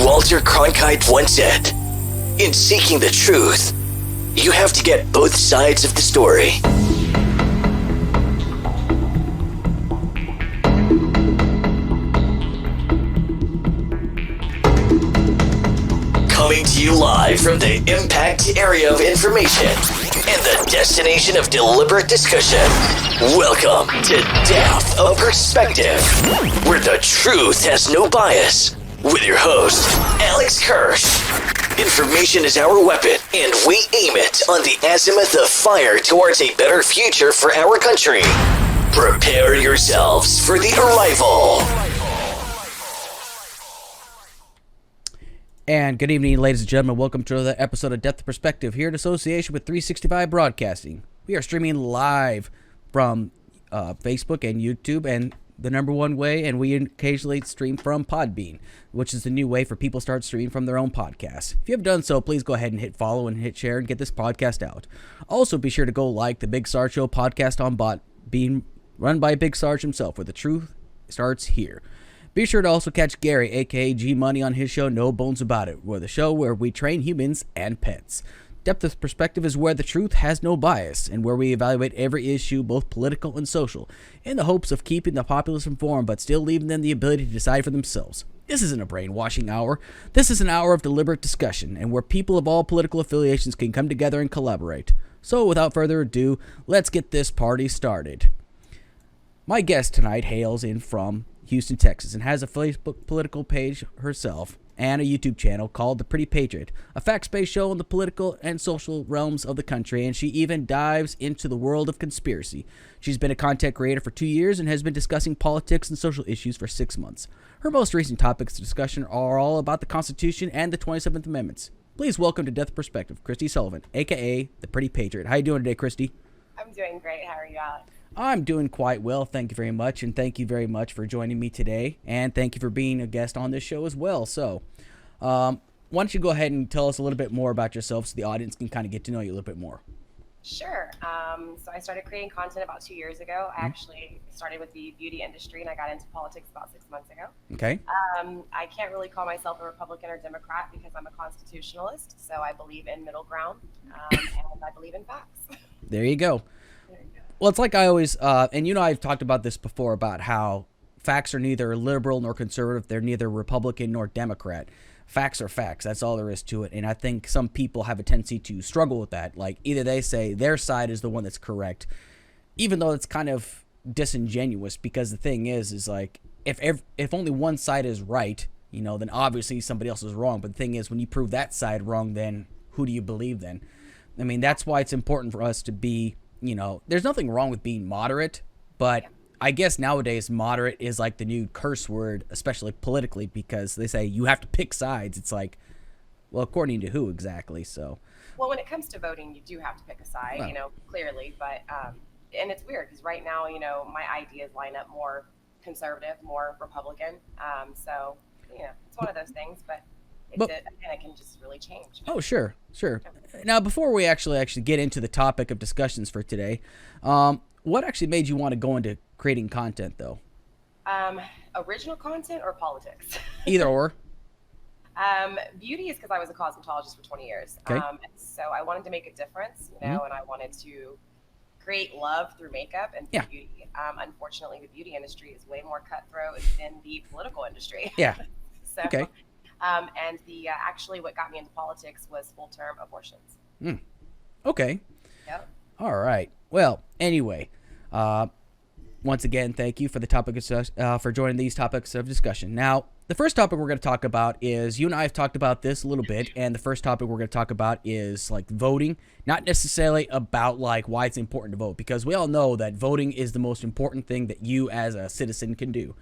Walter Cronkite once said, "In seeking the truth, you have to get both sides of the story." Coming to you live from the impact area of information and the destination of deliberate discussion. Welcome to Depth of Perspective, where the truth has no bias. With your host, Alex Kirsch. Information is our weapon, and we aim it on the azimuth of fire towards a better future for our country. Prepare yourselves for the arrival. And good evening, ladies and gentlemen. Welcome to another episode of Depth of Perspective here in association with 365 Broadcasting. We are streaming live from Facebook and YouTube, and the number one way, and we occasionally stream from Podbean, which is the new way for people to start streaming from their own podcasts. If you have done so, please go ahead and hit follow and hit share and get this podcast out. Also, be sure to go like the Big Sarge Show podcast on Bot, being run by Big Sarge himself, where the truth starts here. Be sure to also catch Gary, aka G Money, on his show No Bones About It, where the show where we train humans and pets. Depth of Perspective is where the truth has no bias, and where we evaluate every issue, both political and social, in the hopes of keeping the populace informed but still leaving them the ability to decide for themselves. This isn't a brainwashing hour. This is an hour of deliberate discussion, and where people of all political affiliations can come together and collaborate. So without further ado, let's get this party started. My guest tonight hails in from Houston, Texas, and has a Facebook political page herself and a YouTube channel called the Pretty Patriot, a facts-based show on the political and social realms of the country, and she even dives into the world of conspiracy. She's been a content creator for 2 years and has been discussing politics and social issues for 6 months. Her most recent topics of discussion are all about the Constitution and the 27th Amendments. Please welcome to Death Perspective, Kristie Sullivan, a.k.a. the Pretty Patriot. How you doing today, Kristie? I'm doing great. How are you, Alex? I'm doing quite well, thank you very much, and thank you very much for joining me today, and thank you for being a guest on this show as well. So, why don't you go ahead and tell us a little bit more about yourself so the audience can kind of get to know you a little bit more. Sure. So I started creating content about 2 years ago. I actually started with the beauty industry, and I got into politics about 6 months ago. Okay. I can't really call myself a Republican or Democrat because I'm a constitutionalist, so I believe in middle ground, and I believe in facts. There you go. Well, it's like I always, and you know I've talked about this before about how facts are neither liberal nor conservative. They're neither Republican nor Democrat. Facts are facts. That's all there is to it. And I think some people have a tendency to struggle with that. Like either they say their side is the one that's correct, even though it's kind of disingenuous because the thing is like if only one side is right, you know, then obviously somebody else is wrong. But the thing is when you prove that side wrong, then who do you believe then? I mean, that's why it's important for us to be, you know, there's nothing wrong with being moderate, but I guess nowadays moderate is like the new curse word, especially politically, because they say you have to pick sides. It's like, well, according to who exactly? So, well, when it comes to voting, you do have to pick a side, well, you know, clearly. But and it's weird because right now, you know, my ideas line up more conservative, more Republican. So, you know, it's one of those things, but again, it can just really change. Oh, sure. Now, before we actually get into the topic of discussions for today, what actually made you want to go into creating content, though? Original content or politics? Either or. Beauty is because I was a cosmetologist for 20 years. Okay. So I wanted to make a difference, you know, and I wanted to create love through makeup and through beauty. Unfortunately, the beauty industry is way more cutthroat than the political industry. Yeah. So, okay. And the actually what got me into politics was full-term abortions. Okay. Yep. All right. Well, anyway, once again, thank you for the topic of, for joining these topics of discussion. Now, the first topic we're going to talk about is, you and I have talked about this a little bit, and the first topic we're going to talk about is like voting, not necessarily about like why it's important to vote, because we all know that voting is the most important thing that you as a citizen can do.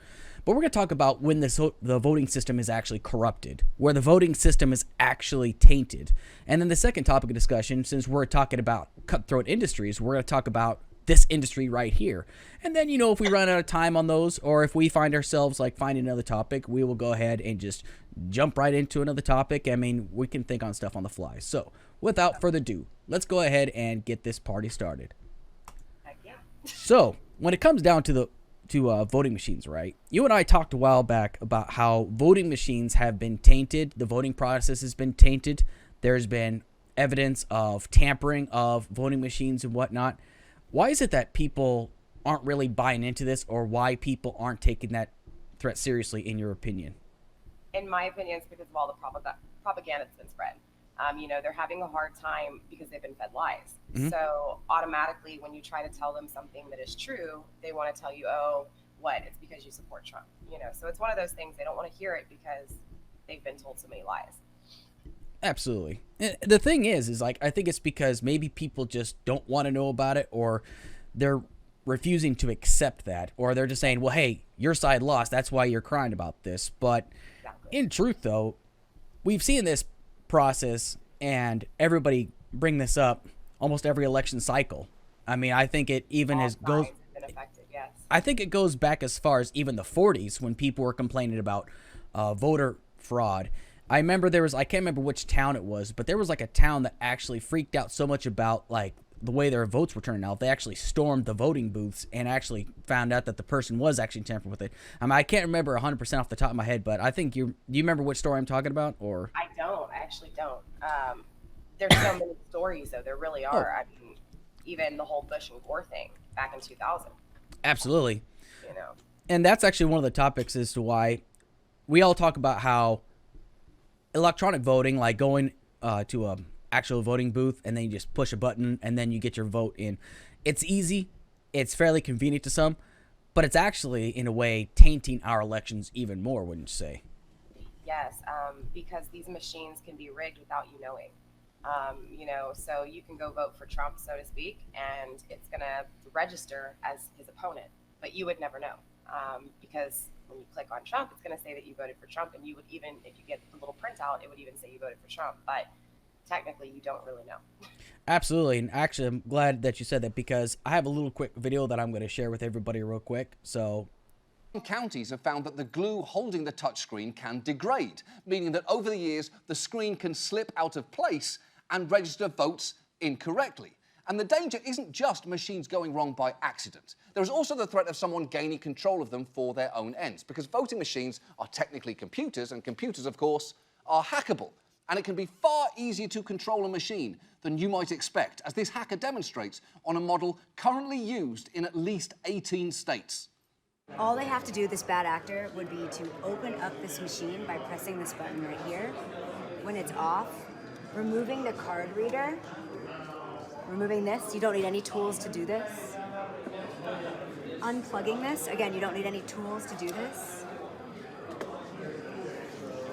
But we're going to talk about when the voting system is actually corrupted, where the voting system is actually tainted. And then the second topic of discussion, since we're talking about cutthroat industries, we're going to talk about this industry right here. And then, you know, if we run out of time on those, or if we find ourselves like finding another topic, we will go ahead and just jump right into another topic. I mean, we can think on stuff on the fly. So without further ado, let's go ahead and get this party started. Yeah. So when it comes down to voting machines, right? You and I talked a while back about how voting machines have been tainted. The voting process has been tainted. There's been evidence of tampering of voting machines and whatnot. Why is it that people aren't really buying into this, or why people aren't taking that threat seriously, in your opinion? In my opinion, it's because of all the propaganda that's been spread. They're having a hard time because they've been fed lies. Mhm. So automatically, when you try to tell them something that is true, they want to tell you, oh, what? It's because you support Trump. So it's one of those things. They don't want to hear it because they've been told so many lies. Absolutely. And the thing is like, I think it's because maybe people just don't want to know about it, or they're refusing to accept that, or they're just saying, well, hey, your side lost, that's why you're crying about this. But Exactly. in truth, though, we've seen this process, and everybody bring this up almost every election cycle. I mean, I think it even All goes. sides have been affected, yes. I think it goes back as far as even the 40s, when people were complaining about voter fraud. I remember I can't remember which town it was, but there was like a town that actually freaked out so much about like the way their votes were turning out. They actually stormed the voting booths and actually found out that the person was actually tampering with it. I mean, I can't remember 100% off the top of my head, but I think do you remember which story I'm talking about? Or I don't. I actually don't. There's so many stories, though. There really are. I mean, even the whole Bush and Gore thing back in 2000. Absolutely. You know. And that's actually one of the topics as to why we all talk about how electronic voting, like going to a actual voting booth and then you just push a button and then you get your vote in. It's easy. It's fairly convenient to some, but it's actually, in a way, tainting our elections even more, wouldn't you say? Yes, because these machines can be rigged without you knowing. So you can go vote for Trump, so to speak, and it's going to register as his opponent, but you would never know, because when you click on Trump, it's going to say that you voted for Trump, and you would even, if you get the little printout, it would even say you voted for Trump, but technically you don't really know. Absolutely. And actually, I'm glad that you said that, because I have a little quick video that I'm going to share with everybody real quick. So counties have found that the glue holding the touchscreen can degrade, meaning that over the years, the screen can slip out of place and register votes incorrectly. And the danger isn't just machines going wrong by accident. There is also the threat of someone gaining control of them for their own ends, because voting machines are technically computers, and computers, of course, are hackable. And it can be far easier to control a machine than you might expect, as this hacker demonstrates on a model currently used in at least 18 states. All they have to do, this bad actor, would be to open up this machine by pressing this button right here. When it's off, removing the card reader, removing this, you don't need any tools to do this. Unplugging this, again, you don't need any tools to do this.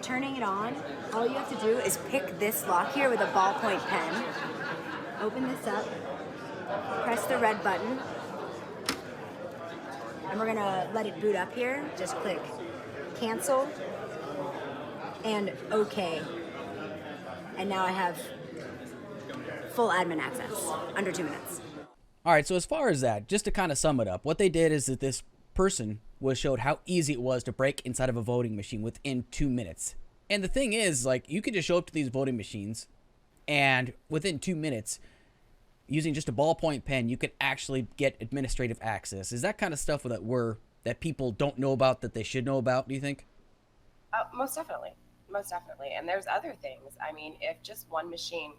Turning it on, all you have to do is pick this lock here with a ballpoint pen. Open this up, press the red button, and we're gonna let it boot up here. Just click cancel and OK. And now I have full admin access under 2 minutes. all right, so as far as that, just to kind of sum it up, what they did is that this person was showed how easy it was to break inside of a voting machine within 2 minutes. And the thing is, like, you could just show up to these voting machines, and within 2 minutes, using just a ballpoint pen, you could actually get administrative access. Is that kind of stuff that people don't know about that they should know about, do you think? Most definitely. Most definitely. And there's other things. I mean, if just one machine,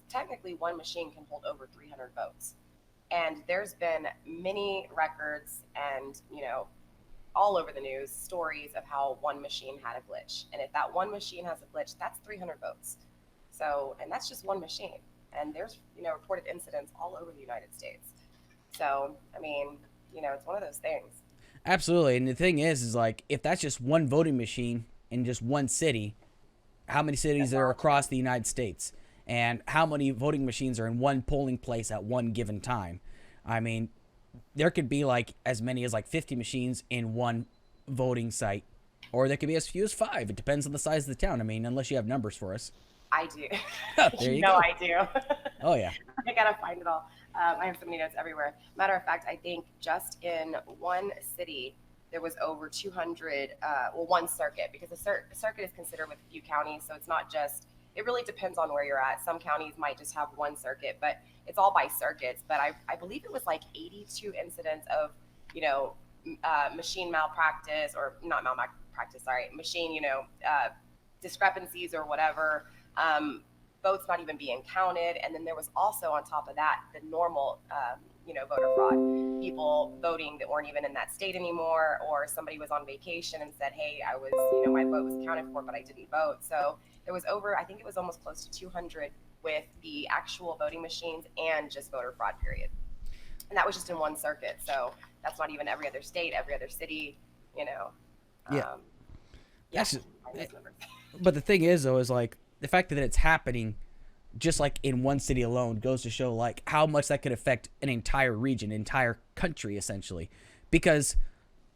technically one machine can hold over 300 votes. And there's been many records and, all over the news, stories of how one machine had a glitch. And if that one machine has a glitch, that's 300 votes. So, and that's just one machine. And there's, reported incidents all over the United States. So, I mean, it's one of those things. Absolutely. And the thing is like, if that's just one voting machine in just one city, how many cities are across the United States? And how many voting machines are in one polling place at one given time? I mean, there could be like as many as like 50 machines in one voting site, or there could be as few as 5. It depends on the size of the town. I mean, unless you have numbers for us. I do. There you go. I do. Oh, yeah. I gotta find it all. I have so many notes everywhere. Matter of fact, I think just in one city, there was over 200, one circuit, because a circuit is considered with a few counties. So it's not just, it really depends on where you're at. Some counties might just have one circuit, but it's all by circuits. But I believe it was like 82 incidents of, machine malpractice, or not malpractice, sorry, machine, discrepancies or whatever, votes not even being counted. And then there was also on top of that, the normal, voter fraud, people voting that weren't even in that state anymore, or somebody was on vacation and said, hey, I was, my vote was accounted for, but I didn't vote. So there was I think it was almost close to 200 with the actual voting machines and just voter fraud period. And that was just in one circuit. So that's not even every other state, every other city, But the thing is, though, is like the fact that it's happening just like in one city alone goes to show like how much that could affect an entire region, entire country, essentially, because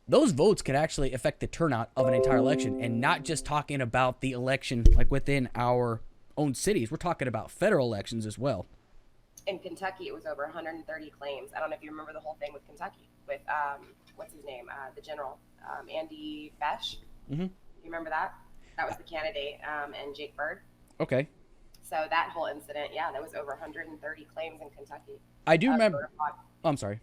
those votes could actually affect the turnout of an entire election, and not just talking about the election like within our own cities. We're talking about federal elections as well. In Kentucky, it was over 130 claims. I don't know if you remember the whole thing with Kentucky with what's his name, the general, Andy Besh. Mm-hmm. You remember that? That was the candidate, and Jake Bird. Okay. So that whole incident, there was over 130 claims in Kentucky. I do remember. Oh, I'm sorry.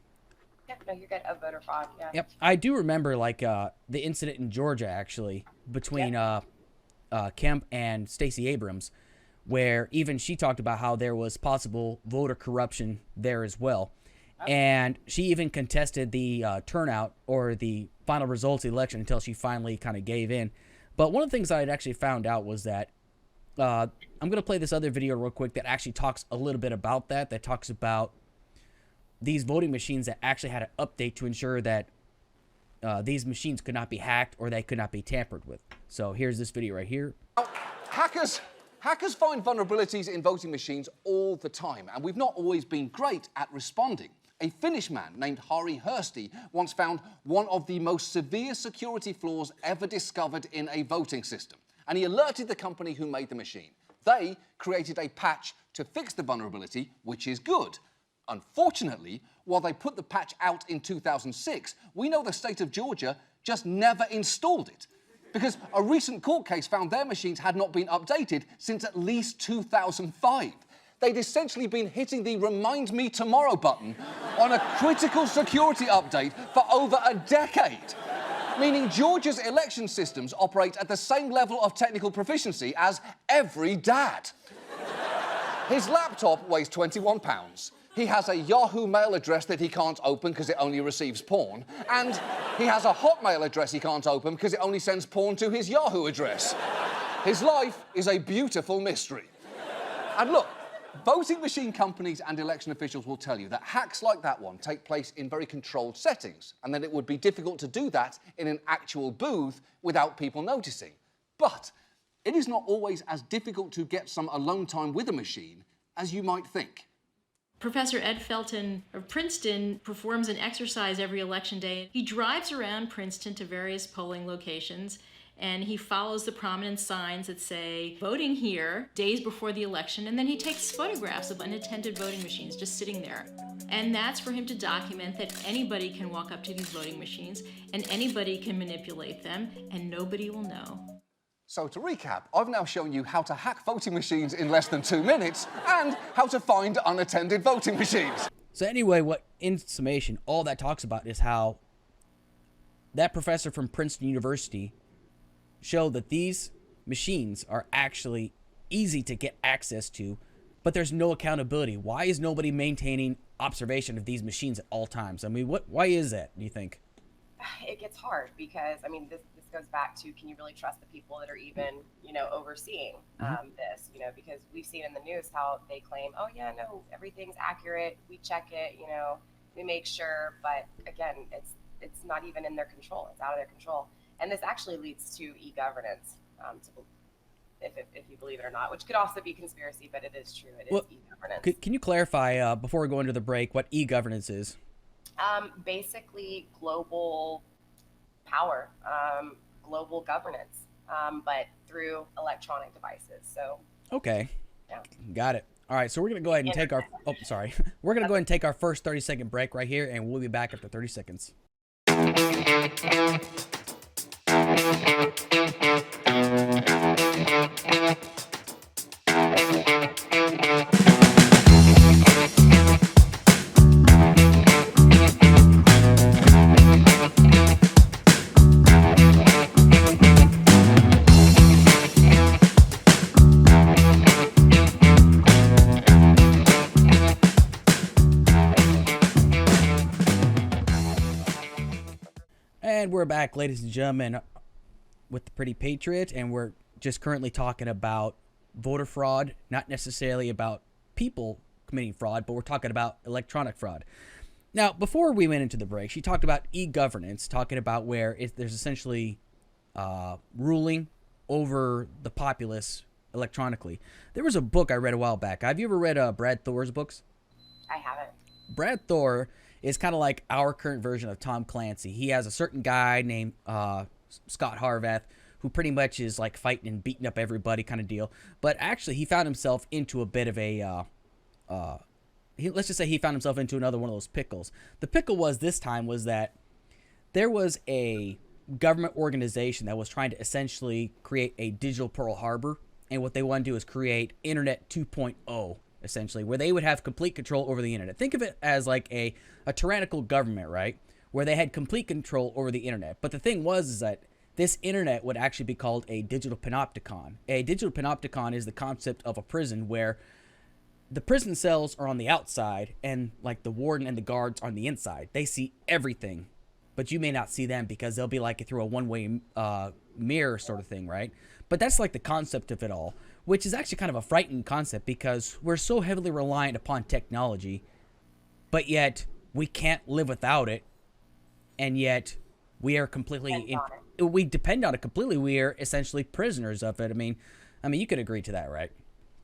Yeah, no, you're good. Of voter fraud. Yeah. Yep. I do remember like the incident in Georgia actually between Kemp and Stacey Abrams, where even she talked about how there was possible voter corruption there as well. Okay. And she even contested the turnout or the final results of the election until she finally kind of gave in. But one of the things I had actually found out was that I'm going to play this other video real quick that actually talks a little bit about that talks about these voting machines that actually had an update to ensure that these machines could not be hacked or they could not be tampered with. So here's this video right here. Hackers find vulnerabilities in voting machines all the time, and we've not always been great at responding. A Finnish man named Harri Hursti once found one of the most severe security flaws ever discovered in a voting system, and he alerted the company who made the machine. They created a patch to fix the vulnerability, which is good. Unfortunately, while they put the patch out in 2006, we know the state of Georgia just never installed it, because a recent court case found their machines had not been updated since at least 2005. They'd essentially been hitting the Remind Me Tomorrow button on a critical security update for over a decade, meaning Georgia's election systems operate at the same level of technical proficiency as every dad. His laptop weighs 21 pounds. He has a Yahoo mail address that he can't open because it only receives porn. And he has a Hotmail address he can't open because it only sends porn to his Yahoo address. His life is a beautiful mystery. And look, voting machine companies and election officials will tell you that hacks like that one take place in very controlled settings, and that it would be difficult to do that in an actual booth without people noticing. But it is not always as difficult to get some alone time with a machine as you might think. Professor Ed Felton of Princeton performs an exercise every election day. He drives around Princeton to various polling locations, and he follows the prominent signs that say, voting here, days before the election, and then he takes photographs of unattended voting machines just sitting there. And that's for him to document that anybody can walk up to these voting machines, and anybody can manipulate them, and nobody will know. So to recap, I've now shown you how to hack voting machines in less than 2 minutes and how to find unattended voting machines. So anyway, what in summation, all that talks about is how that professor from Princeton University showed that these machines are actually easy to get access to, but there's no accountability. Why is nobody maintaining observation of these machines at all times? I mean, why is that, do you think? It gets hard because, I mean, this goes back to, can you really trust the people that are even, overseeing this, because we've seen in the news how they claim, oh yeah, no, everything's accurate. We check it, we make sure, but again, it's not even in their control. It's out of their control. And this actually leads to e-governance, if you believe it or not, which could also be conspiracy, but it is true. It is e-governance. Can you clarify, before we go into the break, what e-governance is? Basically global power, global governance, but through electronic devices. So. Okay. Yeah. Got it. All right. So we're going to go ahead and take our, we're going to go ahead and take our first 30-second break right here, and we'll be back after 30 seconds. we're back, ladies and gentlemen, with the Pretty Patriot, and we're just currently talking about voter fraud, not necessarily about people committing fraud, but we're talking about electronic fraud. Now, before we went into the break, she talked about e-governance, talking about where there's essentially ruling over the populace electronically. There was a book I read a while back. Have you ever read Brad Thor's books? I haven't. Brad Thor is kind of like our current version of Tom Clancy. He has a certain guy named Scott Harvath who pretty much is like fighting and beating up everybody kind of deal. But actually, he found himself into a bit of a let's just say he found himself into another one of those pickles. The pickle was this time was that there was a government organization that was trying to essentially create a digital Pearl Harbor, and what they want to do is create Internet 2.0, essentially, where they would have complete control over the internet. Think of it as like a tyrannical government, right, where they had complete control over the internet. But the thing was is that this internet would actually be called a digital panopticon. A digital panopticon is the concept of a prison where the prison cells are on the outside and like the warden and the guards are on the inside. They see everything, but you may not see them because they'll be like through a one-way mirror sort of thing, right? But that's like the concept of it all, which is actually kind of a frightening concept because we're so heavily reliant upon technology, but yet we can't live without it, and yet we are completely we depend on it completely. We are essentially prisoners of it. I mean, you could agree to that, right?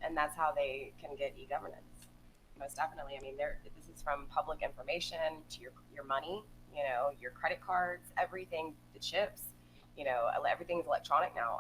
And that's how they can get e-governance. Most definitely. I mean, this is from public information to your money, your credit cards, everything, the chips, everything's electronic now.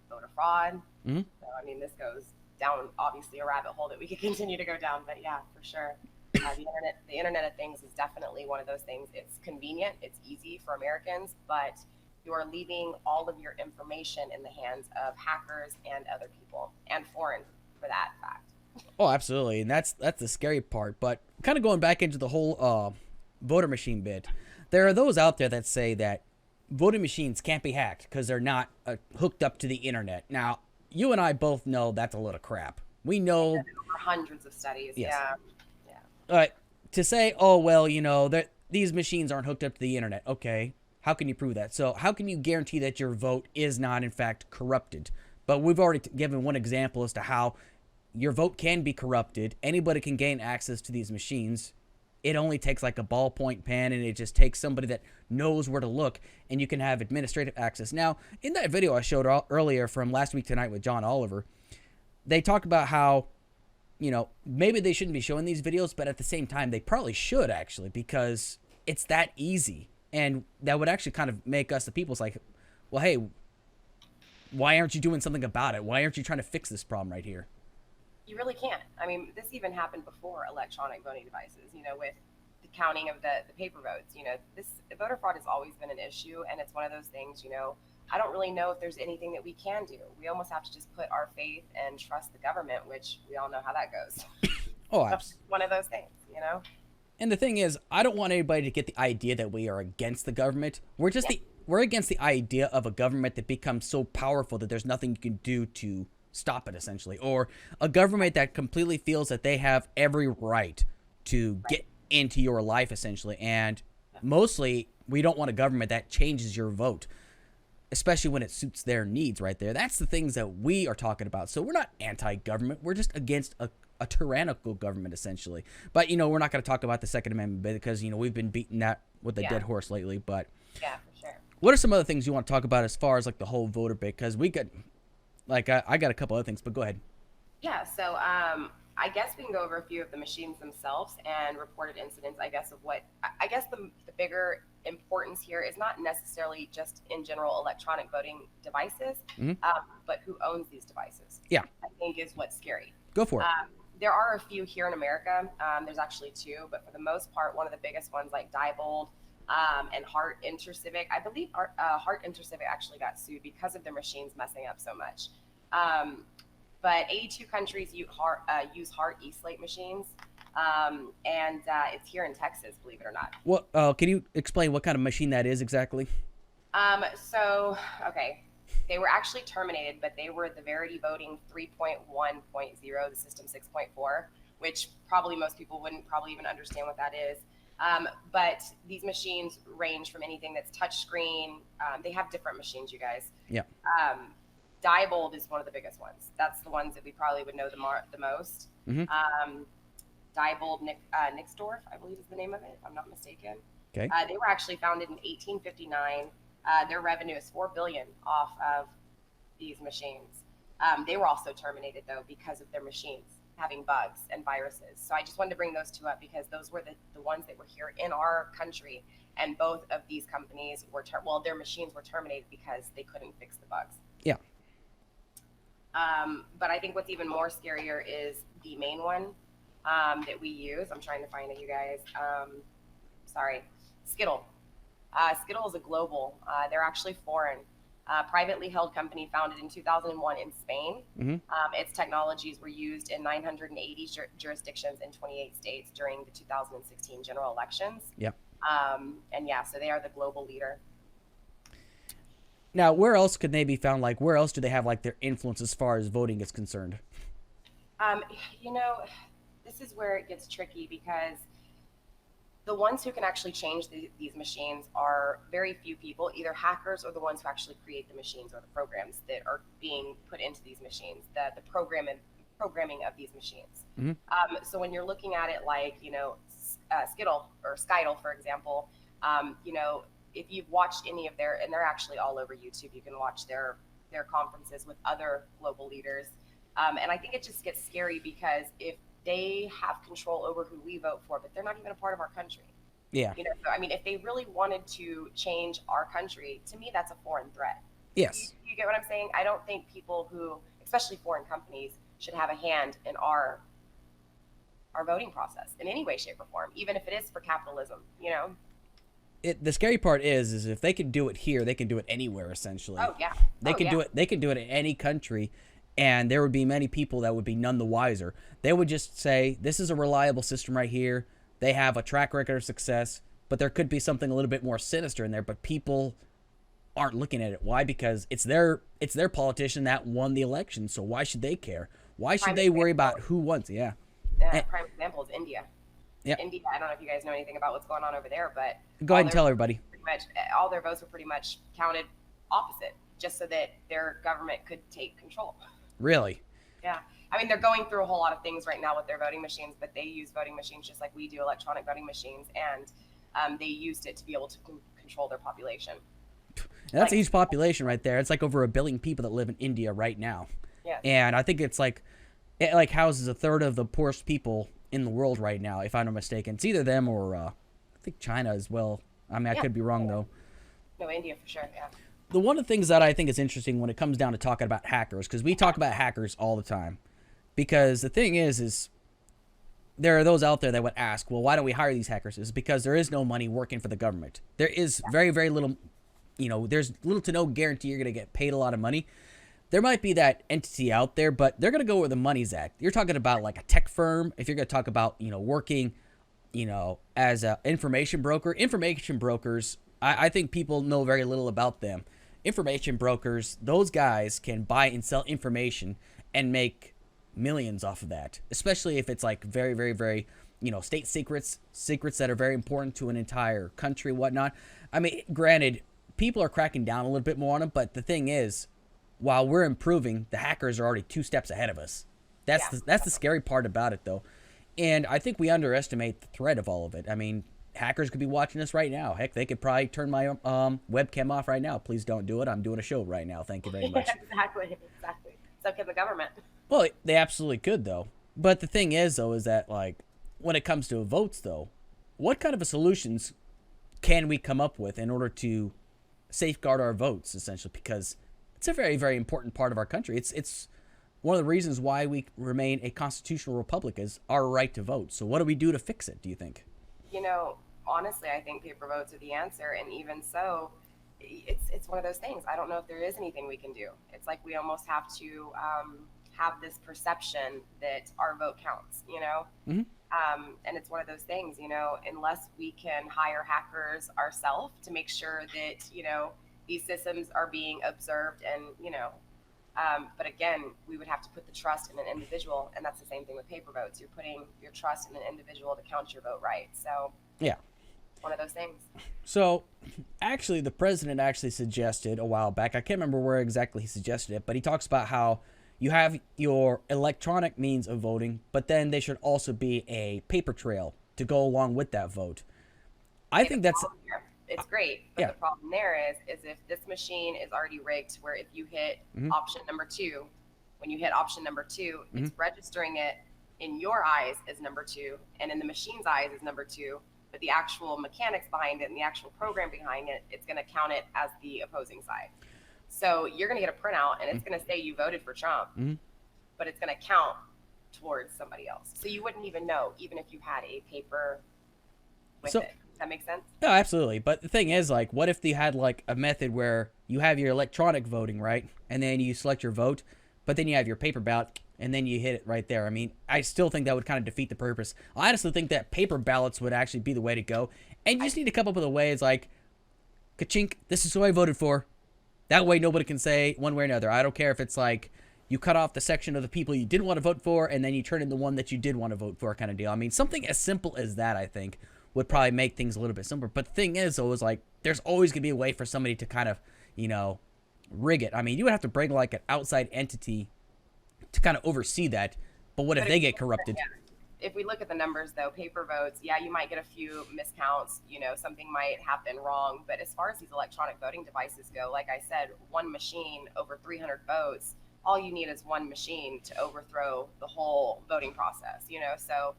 Voter fraud. Mm-hmm. So, I mean, this goes down, obviously, a rabbit hole that we could continue to go down. But yeah, for sure. The Internet of Things is definitely one of those things. It's convenient. It's easy for Americans, but you're leaving all of your information in the hands of hackers and other people, and foreign for that fact. Oh, absolutely. And that's the scary part. But kind of going back into the whole voter machine bit, there are those out there that say that voting machines can't be hacked because they're not hooked up to the internet. Now, you and I both know that's a load of crap. We know over hundreds of studies. Yes. Yeah. To say, oh, well, that these machines aren't hooked up to the internet. Okay. How can you prove that? So how can you guarantee that your vote is not, in fact, corrupted? But we've already given one example as to how your vote can be corrupted. Anybody can gain access to these machines. It only takes like a ballpoint pen, and it just takes somebody that knows where to look, and you can have administrative access. Now, in that video I showed earlier from Last Week Tonight with John Oliver, they talked about how, maybe they shouldn't be showing these videos, but at the same time, they probably should actually, because it's that easy. And that would actually kind of make us, the people, it's like, well, hey, why aren't you doing something about it? Why aren't you trying to fix this problem right here? You really can't. I mean, this even happened before electronic voting devices, with the counting of the paper votes. This voter fraud has always been an issue, and it's one of those things, I don't really know if there's anything that we can do. We almost have to just put our faith and trust the government, which we all know how that goes. Oh, absolutely. One of those things, And the thing is, I don't want anybody to get the idea that we are against the government. We're against the idea of a government that becomes so powerful that there's nothing you can do to stop it, essentially, or a government that completely feels that they have every right to get into your life, essentially. And mostly, we don't want a government that changes your vote, especially when it suits their needs right there. That's the things that we are talking about. So we're not anti-government. We're just against a tyrannical government, essentially. But, we're not going to talk about the Second Amendment because, we've been beating that with a dead horse lately. But yeah, for sure. What are some other things you want to talk about as far as like the whole voter bit? Because we got, I got a couple other things, but go ahead. Yeah, so I guess we can go over a few of the machines themselves and reported incidents, I guess, of what, I guess the bigger importance here is not necessarily just in general electronic voting devices, but who owns these devices. Yeah. I think is what's scary. Go for it. There are a few here in America. There's actually two, but for the most part, one of the biggest ones like Diebold and Hart Intercivic. I believe Hart Intercivic actually got sued because of their machines messing up so much. But 82 countries use Hart E-Slate machines, and it's here in Texas, believe it or not. What? Can you explain what kind of machine that is exactly? Okay. They were actually terminated, but they were the Verity Voting 3.1.0, the System 6.4, which probably most people wouldn't probably even understand what that is. But these machines range from anything that's touchscreen. They have different machines, you guys. Yeah. Diebold is one of the biggest ones. That's the ones that we probably would know the most. Diebold Nixdorf, I believe is the name of it, if I'm not mistaken. Okay. They were actually founded in 1859. Their revenue is $4 billion off of these machines. They were also terminated though because of their machines having bugs and viruses. So I just wanted to bring those two up because those were the ones that were here in our country, and both of these companies were their machines were terminated because they couldn't fix the bugs. Yeah. But I think what's even more scarier is the main one that we use. I'm trying to find it, you guys. Sorry, Skittle. Skittle is a global. They're actually foreign. Privately held company founded in 2001 in Spain. Its technologies were used in 980 jurisdictions in 28 states during the 2016 general elections. Yep. And yeah, so they are the global leader. Now, where else could they be found? Like, where else do they have like their influence as far as voting is concerned? You know, this is where it gets tricky because the ones who can actually change these machines are very few people, either hackers or the ones who actually create the machines or the programs that are being put into these machines, the programming of these machines. So when you're looking at it like, you know, Skittle or Skytle, for example, you know, if you've watched any of and they're actually all over YouTube, you can watch their conferences with other global leaders. And I think it just gets scary because if they have control over who we vote for, but they're not even a part of our country. Yeah. You know, so, I mean, if they really wanted to change our country, to me, that's a foreign threat. Yes. You get what I'm saying? I don't think people who, especially foreign companies, should have a hand in our voting process in any way, shape, or form, even if it is for capitalism, you know? The scary part is if they can do it here, they can do it anywhere, essentially. Oh, yeah. They can do it. They can do it in any country. And there would be many people that would be none the wiser. They would just say, this is a reliable system right here. They have a track record of success, but there could be something a little bit more sinister in there, but people aren't looking at it. Why? Because it's their politician that won the election, so why should they care? Why should they worry about who won? Yeah. Prime example is India. Yeah. India, I don't know if you guys know anything about what's going on over there, but go ahead and tell everybody. Pretty much, all their votes were pretty much counted opposite, just so that their government could take control. Really? Yeah. I mean, they're going through a whole lot of things right now with their voting machines, but they use voting machines just like we do, electronic voting machines, and they used it to be able to control their population. That's a huge population right there. It's like over 1 billion people that live in India right now. Yeah. And I think it's like it houses a third of the poorest people in the world right now, if I'm not mistaken. It's either them or I think China as well. I mean, I could be wrong though. No, India for sure, yeah. One of the things that I think is interesting when it comes down to talking about hackers, because we talk about hackers all the time, because the thing is there are those out there that would ask, well, why don't we hire these hackers? It's because there is no money working for the government. There is very, very little, you know, there's little to no guarantee you're going to get paid a lot of money. There might be that entity out there, but they're going to go where the money's at. You're talking about like a tech firm. If you're going to talk about, you know, working, you know, as an information brokers, I think people know very little about them. Information brokers, those guys can buy and sell information and make millions off of that, especially if it's like very, very, very, you know, state secrets that are very important to an entire country, whatnot. I mean, granted, people are cracking down a little bit more on them, but the thing is, while we're improving, the hackers are already 2 steps ahead of us. That's the scary part about it, though. And I think we underestimate the threat of all of it. I mean, hackers could be watching us right now. Heck, they could probably turn my webcam off right now. Please don't do it. I'm doing a show right now. Thank you very much. Exactly. So can the government. Well, they absolutely could, though. But the thing is, though, is that, like, when it comes to votes, though, what kind of solutions can we come up with in order to safeguard our votes, essentially? Because it's a very, very important part of our country. It's one of the reasons why we remain a constitutional republic is our right to vote. So what do we do to fix it, do you think? You know, honestly, I think paper votes are the answer. And even so, it's one of those things. I don't know if there is anything we can do. It's like we almost have to have this perception that our vote counts, you know? And it's one of those things, you know, unless we can hire hackers ourselves to make sure that, you know, these systems are being observed and, you know, but again, we would have to put the trust in an individual, and that's the same thing with paper votes. You're putting your trust in an individual to count your vote right. So yeah, one of those things. So, actually, the president actually suggested a while back, I can't remember where exactly he suggested it, but he talks about how you have your electronic means of voting, but then there should also be a paper trail to go along with that vote. I think that's... It's great, but the problem there is if this machine is already rigged where if you hit option number 2, when you hit option number 2, it's registering it in your eyes as number 2 and in the machine's eyes as number 2, but the actual mechanics behind it and the actual program behind it, it's going to count it as the opposing side. So you're going to get a printout and it's going to say you voted for Trump, but it's going to count towards somebody else. So you wouldn't even know, even if you had a paper with it. Does that make sense? No, absolutely. But the thing is, like, what if they had like a method where you have your electronic voting, right? And then you select your vote, but then you have your paper ballot and then you hit it right there. I mean, I still think that would kind of defeat the purpose. I honestly think that paper ballots would actually be the way to go. And you just need to come up with a way. It's like, ka-chink, this is who I voted for. That way nobody can say one way or another. I don't care if it's like you cut off the section of the people you didn't want to vote for and then you turn in the one that you did want to vote for kind of deal. I mean, something as simple as that, I think, would probably make things a little bit simpler. But the thing is, though, is like there's always going to be a way for somebody to kind of, you know, rig it. I mean, you would have to bring like an outside entity to kind of oversee that. But what if they get corrupted? If we look at the numbers, though, paper votes, yeah, you might get a few miscounts. You know, something might have been wrong. But as far as these electronic voting devices go, like I said, one machine over 300 votes, all you need is one machine to overthrow the whole voting process, you know? So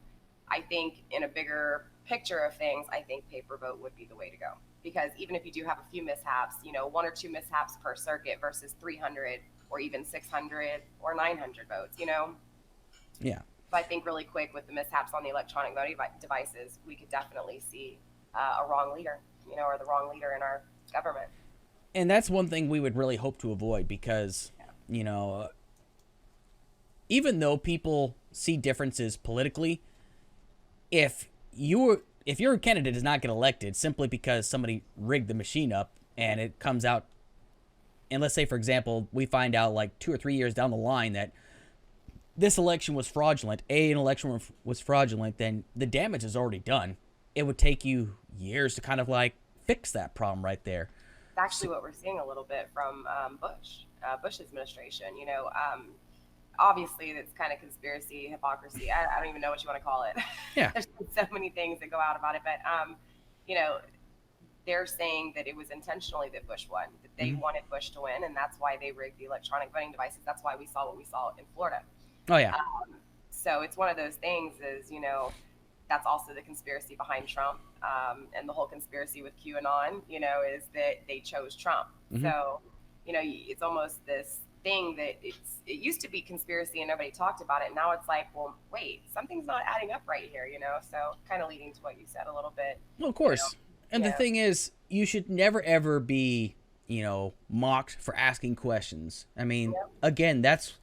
I think in a bigger picture of things, I think paper vote would be the way to go. Because even if you do have a few mishaps, you know, 1 or 2 mishaps per circuit versus 300 or even 600 or 900 votes, you know? Yeah. So I think really quick with the mishaps on the electronic voting devices, we could definitely see a wrong leader, you know, or the wrong leader in our government. And that's one thing we would really hope to avoid because, you know, even though people see differences politically, if your candidate does not get elected simply because somebody rigged the machine up and it comes out, and let's say, for example, we find out like 2 or 3 years down the line that this election was fraudulent, an election was fraudulent, then the damage is already done. It would take you years to kind of like fix that problem right there. It's actually what we're seeing a little bit from Bush's administration. You know, obviously it's kind of conspiracy, hypocrisy. I don't even know what you want to call it. Yeah. There's so many things that go out about it, but you know, they're saying that it was intentionally that Bush won, that they wanted Bush to win, and that's why they rigged the electronic voting devices. That's why we saw what we saw in Florida. Oh yeah. So it's one of those things is, you know, that's also the conspiracy behind Trump, and the whole conspiracy with QAnon, you know, is that they chose Trump. So, you know, it's almost this thing that it used to be conspiracy and nobody talked about it. Now it's like, well, wait, something's not adding up right here, you know? So kind of leading to what you said a little bit. Well, of course. You know? And the thing is, you should never, ever be, you know, mocked for asking questions. I mean, again, that's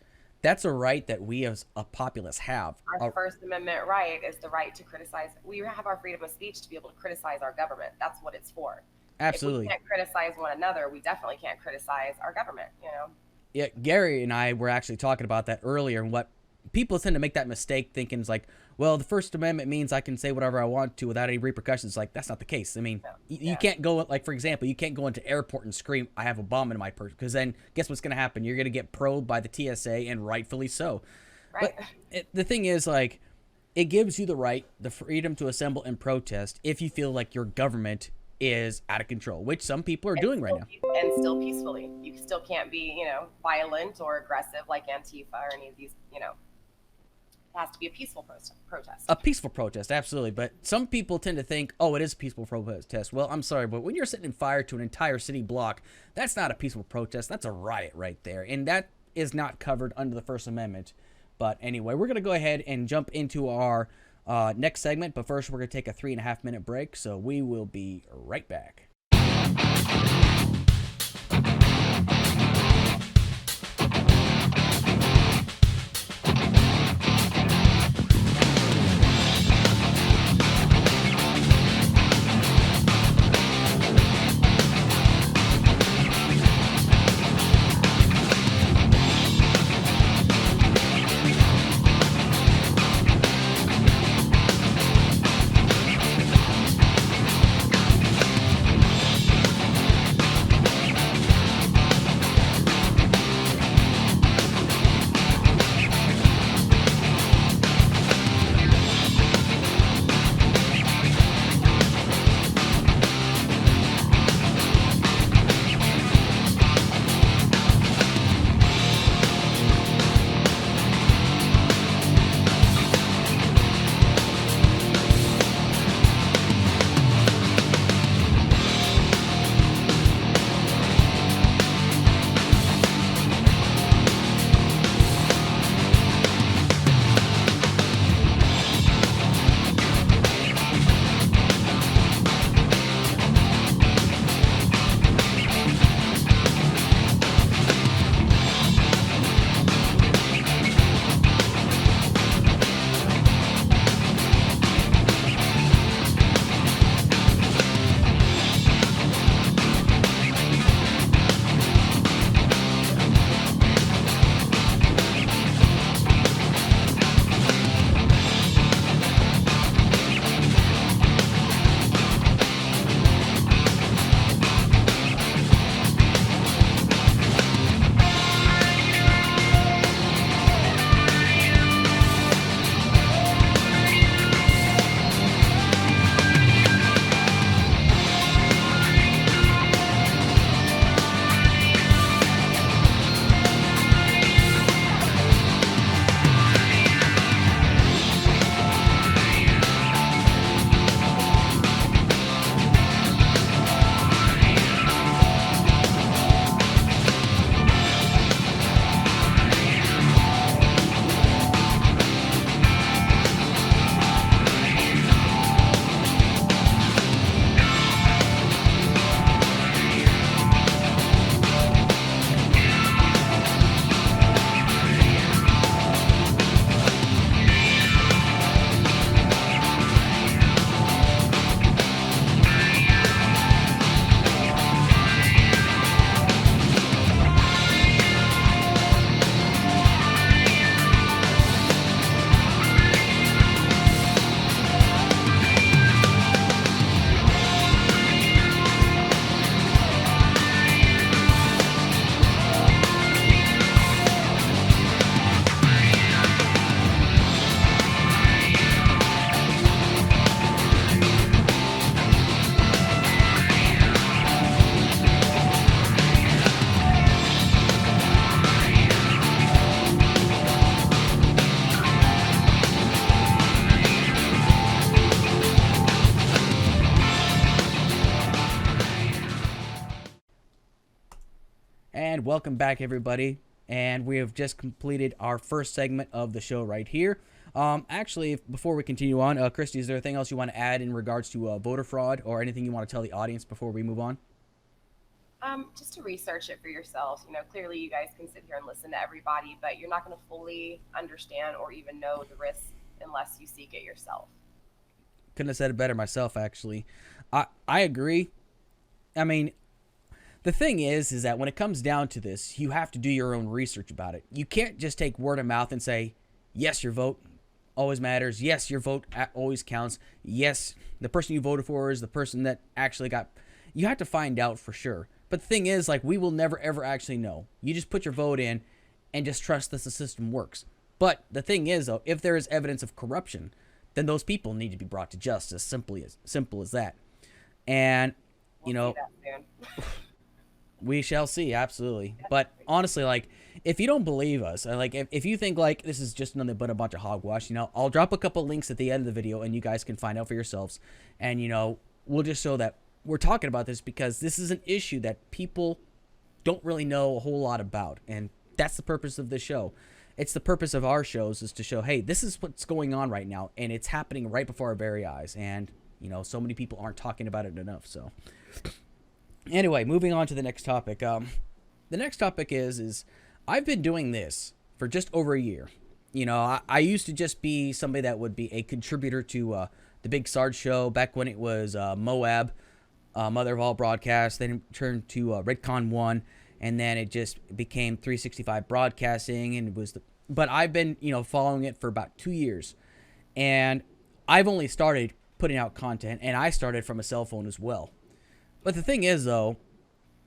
a right that we as a populace have. Our First Amendment right is the right to criticize. We have our freedom of speech to be able to criticize our government. That's what it's for. Absolutely. If we can't criticize one another, we definitely can't criticize our government, you know? Yeah, Gary and I were actually talking about that earlier, and what people tend to make that mistake thinking is like, well, the First Amendment means I can say whatever I want to without any repercussions. Like, that's not the case. I mean, you can't go, like, for example, you can't go into airport and scream, I have a bomb in my purse, because then guess what's going to happen? You're going to get probed by the TSA, and rightfully so. Right. But the thing is, like, it gives you the right, the freedom to assemble and protest if you feel like your government is out of control, which some people are doing right now. And still peacefully. You still can't be, you know, violent or aggressive like Antifa or any of these, you know. It has to be a peaceful protest. A peaceful protest, absolutely. But some people tend to think, oh, it is a peaceful protest. Well, I'm sorry, but when you're setting fire to an entire city block, that's not a peaceful protest. That's a riot right there. And that is not covered under the First Amendment. But anyway, we're going to go ahead and jump into our next segment. But first, we're going to take a 3.5-minute break. So we will be right back. welcome back, everybody. And we have just completed our first segment of the show right here. Actually, before we continue on, Kristie, is there anything else you want to add in regards to voter fraud or anything you want to tell the audience before we move on? Just to research it for yourselves. Clearly you guys can sit here and listen to everybody, but you're not going to fully understand or even know the risks unless you seek it yourself. Couldn't have said it better myself, actually. I agree. I mean, the thing is that when it comes down to this, you have to do your own research about it. You can't just take word of mouth and say, yes, your vote always matters. Yes, your vote always counts. Yes, the person you voted for is the person that actually got... You have to find out for sure. But the thing is, like, we will never, ever actually know. You just put your vote in and just trust that the system works. But the thing is, though, if there is evidence of corruption, then those people need to be brought to justice. Simple as that. And, We'll see that soon. we shall see, absolutely. But honestly, like, if you don't believe us, like, if you think, like, this is just nothing but a bunch of hogwash, I'll drop a couple links at the end of the video and you guys can find out for yourselves. And, we'll just show that we're talking about this because this is an issue that people don't really know a whole lot about. And that's the purpose of this show. It's the purpose of our shows is to show, hey, this is what's going on right now. And it's happening right before our very eyes. And, so many people aren't talking about it enough. So anyway, moving on to the next topic. The next topic is I've been doing this for just over a year. I used to just be somebody that would be a contributor to the Big Sarge show back when it was Moab, Mother of All Broadcasts. Then it turned to Redcon 1, and then it just became 365 Broadcasting, and it was but I've been following it for about 2 years, and I've only started putting out content, and I started from a cell phone as well. But the thing is, though,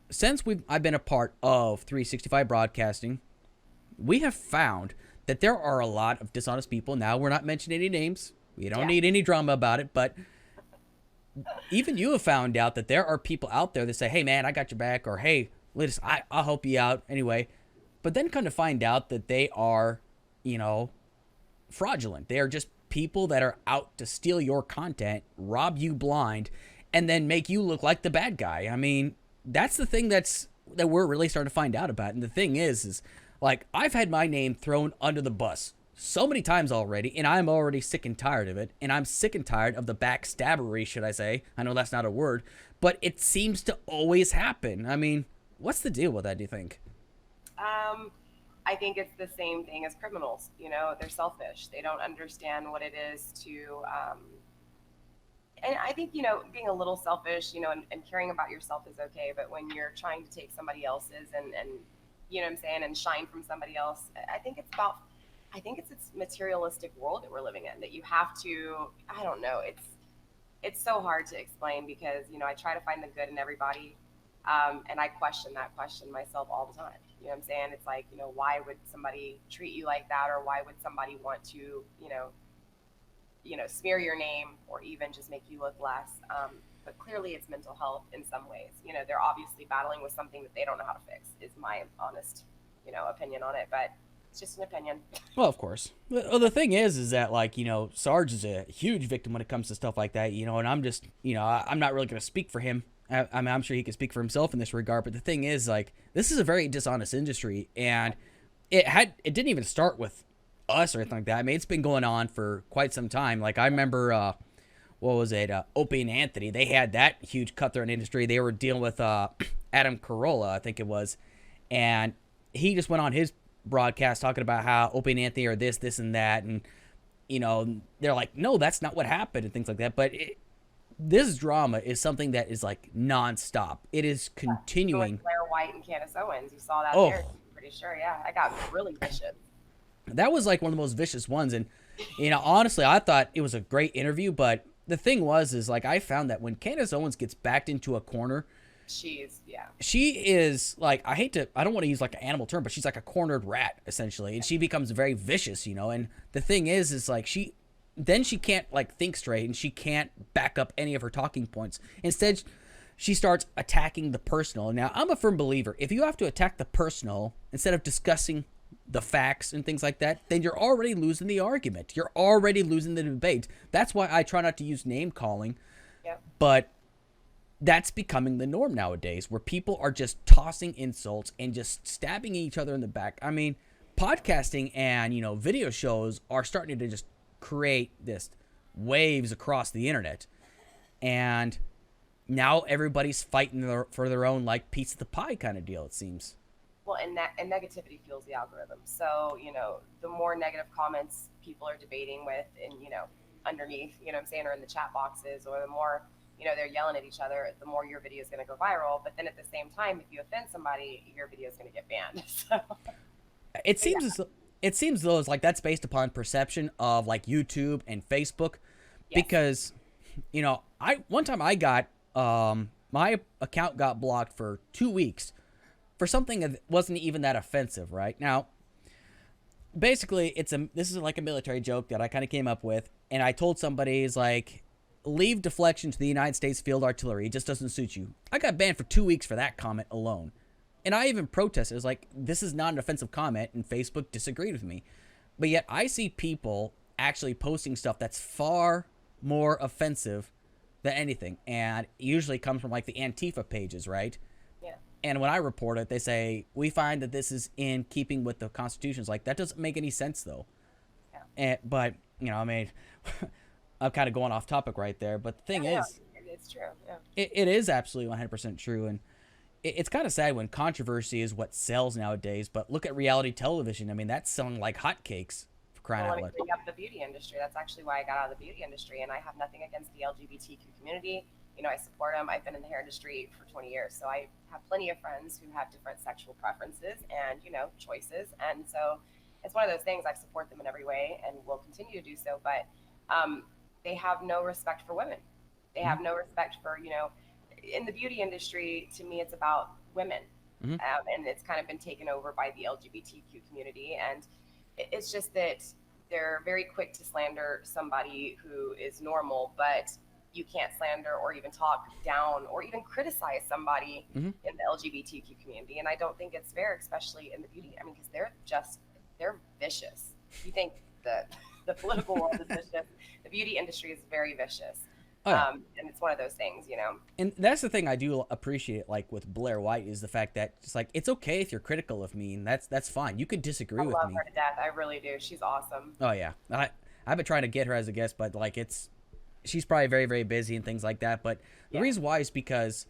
since I've been a part of 365 Broadcasting, we have found that there are a lot of dishonest people. Now, we're not mentioning any names. We don't need any drama about it, but even you have found out that there are people out there that say, hey, man, I got your back, or hey, listen, I'll help you out anyway. But then kind of find out that they are, fraudulent. They are just people that are out to steal your content, rob you blind, and then make you look like the bad guy. I mean, that's the thing that we're really starting to find out about. And the thing is like, I've had my name thrown under the bus so many times already, and I'm already sick and tired of it. And I'm sick and tired of the backstabbery, should I say. I know that's not a word, but it seems to always happen. I mean, what's the deal with that, do you think? I think it's the same thing as criminals. They're selfish. They don't understand what it is to, and I think, being a little selfish, and caring about yourself is okay. But when you're trying to take somebody else's and you know what I'm saying, and shine from somebody else, I think it's this materialistic world that we're living in, that you have to, I don't know, it's so hard to explain because, I try to find the good in everybody. And I question that question myself all the time. You know what I'm saying? It's like, why would somebody treat you like that? Or why would somebody want to, smear your name or even just make you look less? But clearly it's mental health in some ways. They're obviously battling with something that they don't know how to fix, is my honest, opinion on it. But it's just an opinion. Well, of course. Well, the thing is that, like, Sarge is a huge victim when it comes to stuff like that, and I'm just, I'm not really going to speak for him. I mean, I'm sure he can speak for himself in this regard, but the thing is, like, this is a very dishonest industry, and it didn't even start with us or anything like that. I mean, it's been going on for quite some time. Like, I remember, what was it, Opie and Anthony, they had that huge cutthroat industry. They were dealing with Adam Carolla, I think it was, and he just went on his broadcast talking about how Opie and Anthony are this, and that, and, they're like, no, that's not what happened, and things like that, but this drama is something that is like nonstop. It is continuing. Blair White and Candace Owens, you saw that there. I'm pretty sure. Yeah, I got really vicious. That was like one of the most vicious ones, and honestly, I thought it was a great interview. But the thing is like, I found that when Candace Owens gets backed into a corner, she is like, I don't want to use like an animal term, but she's like a cornered rat essentially, and she becomes very vicious, And the thing is like she can't like think straight, and she can't back up any of her talking points. Instead, she starts attacking the personal. Now, I'm a firm believer, if you have to attack the personal instead of discussing the facts and things like that, then you're already losing the argument. You're already losing the debate. That's why I try not to use name calling. Yep. But that's becoming the norm nowadays, where people are just tossing insults and just stabbing each other in the back. I mean, podcasting and, video shows are starting to just create this waves across the internet. And now everybody's fighting for their own, like, piece of the pie kind of deal, it seems. Well, and negativity fuels the algorithm. So, the more negative comments people are debating with and, underneath, what I'm saying, or in the chat boxes, or the more, they're yelling at each other, the more your video is going to go viral. But then at the same time, if you offend somebody, your video is going to get banned. So it seems though it's like that's based upon perception of like YouTube and Facebook. Yes. Because, one time I got my account got blocked for 2 weeks for something that wasn't even that offensive, right? Now, basically, this is like a military joke that I kind of came up with, and I told somebody, is like, leave deflection to the United States Field Artillery. It just doesn't suit you. I got banned for 2 weeks for that comment alone. And I even protested. It was like, this is not an offensive comment, and Facebook disagreed with me. But yet I see people actually posting stuff that's far more offensive than anything. And it usually comes from like the Antifa pages, right? Yeah. And when I report it, they say, we find that this is in keeping with the Constitution. It's like, that doesn't make any sense, though. Yeah. But, I mean, I'm kind of going off topic right there. But the thing is, it's true. Yeah. It is absolutely 100% true. And it's kind of sad when controversy is what sells nowadays. But look at reality television. I mean, that's selling like hotcakes, for crying out loud. Bring up the beauty industry. That's actually why I got out of the beauty industry. And I have nothing against the LGBTQ community. I support them. I've been in the hair industry for 20 years. So I have plenty of friends who have different sexual preferences and, choices. And so it's one of those things. I support them in every way and will continue to do so. But they have no respect for women. They have no respect for, in the beauty industry, to me, it's about women. Mm-hmm. And it's kind of been taken over by the LGBTQ community. And it's just that they're very quick to slander somebody who is normal, but you can't slander or even talk down or even criticize somebody in the LGBTQ community. And I don't think it's fair, especially in the beauty. I mean, because they're vicious. You think the political world is vicious. The beauty industry is very vicious. Oh, yeah. And it's one of those things, And that's the thing I do appreciate, like with Blair White, is the fact that it's like, it's okay if you're critical of me, and that's fine. You could disagree with me. I love her to death. I really do. She's awesome. Oh yeah, I've been trying to get her as a guest, but like she's probably very, very busy and things like that. But the reason why is because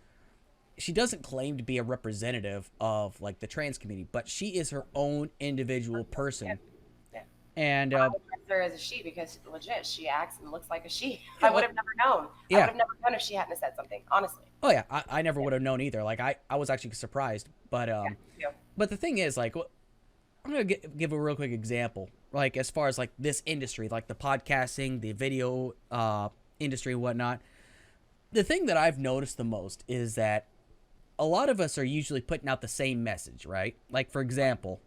she doesn't claim to be a representative of like the trans community, but she is her own individual person. Yeah. And I would her as a she because legit she acts and looks like a she. I would have never known. I would have never known if she hadn't said something, honestly. Oh yeah, I never would have known either. Like I was actually surprised, but but the thing is, like, I'm gonna give a real quick example. Like as far as like this industry, like the podcasting, the video industry and whatnot. The thing that I've noticed the most is that a lot of us are usually putting out the same message, right? Like for example,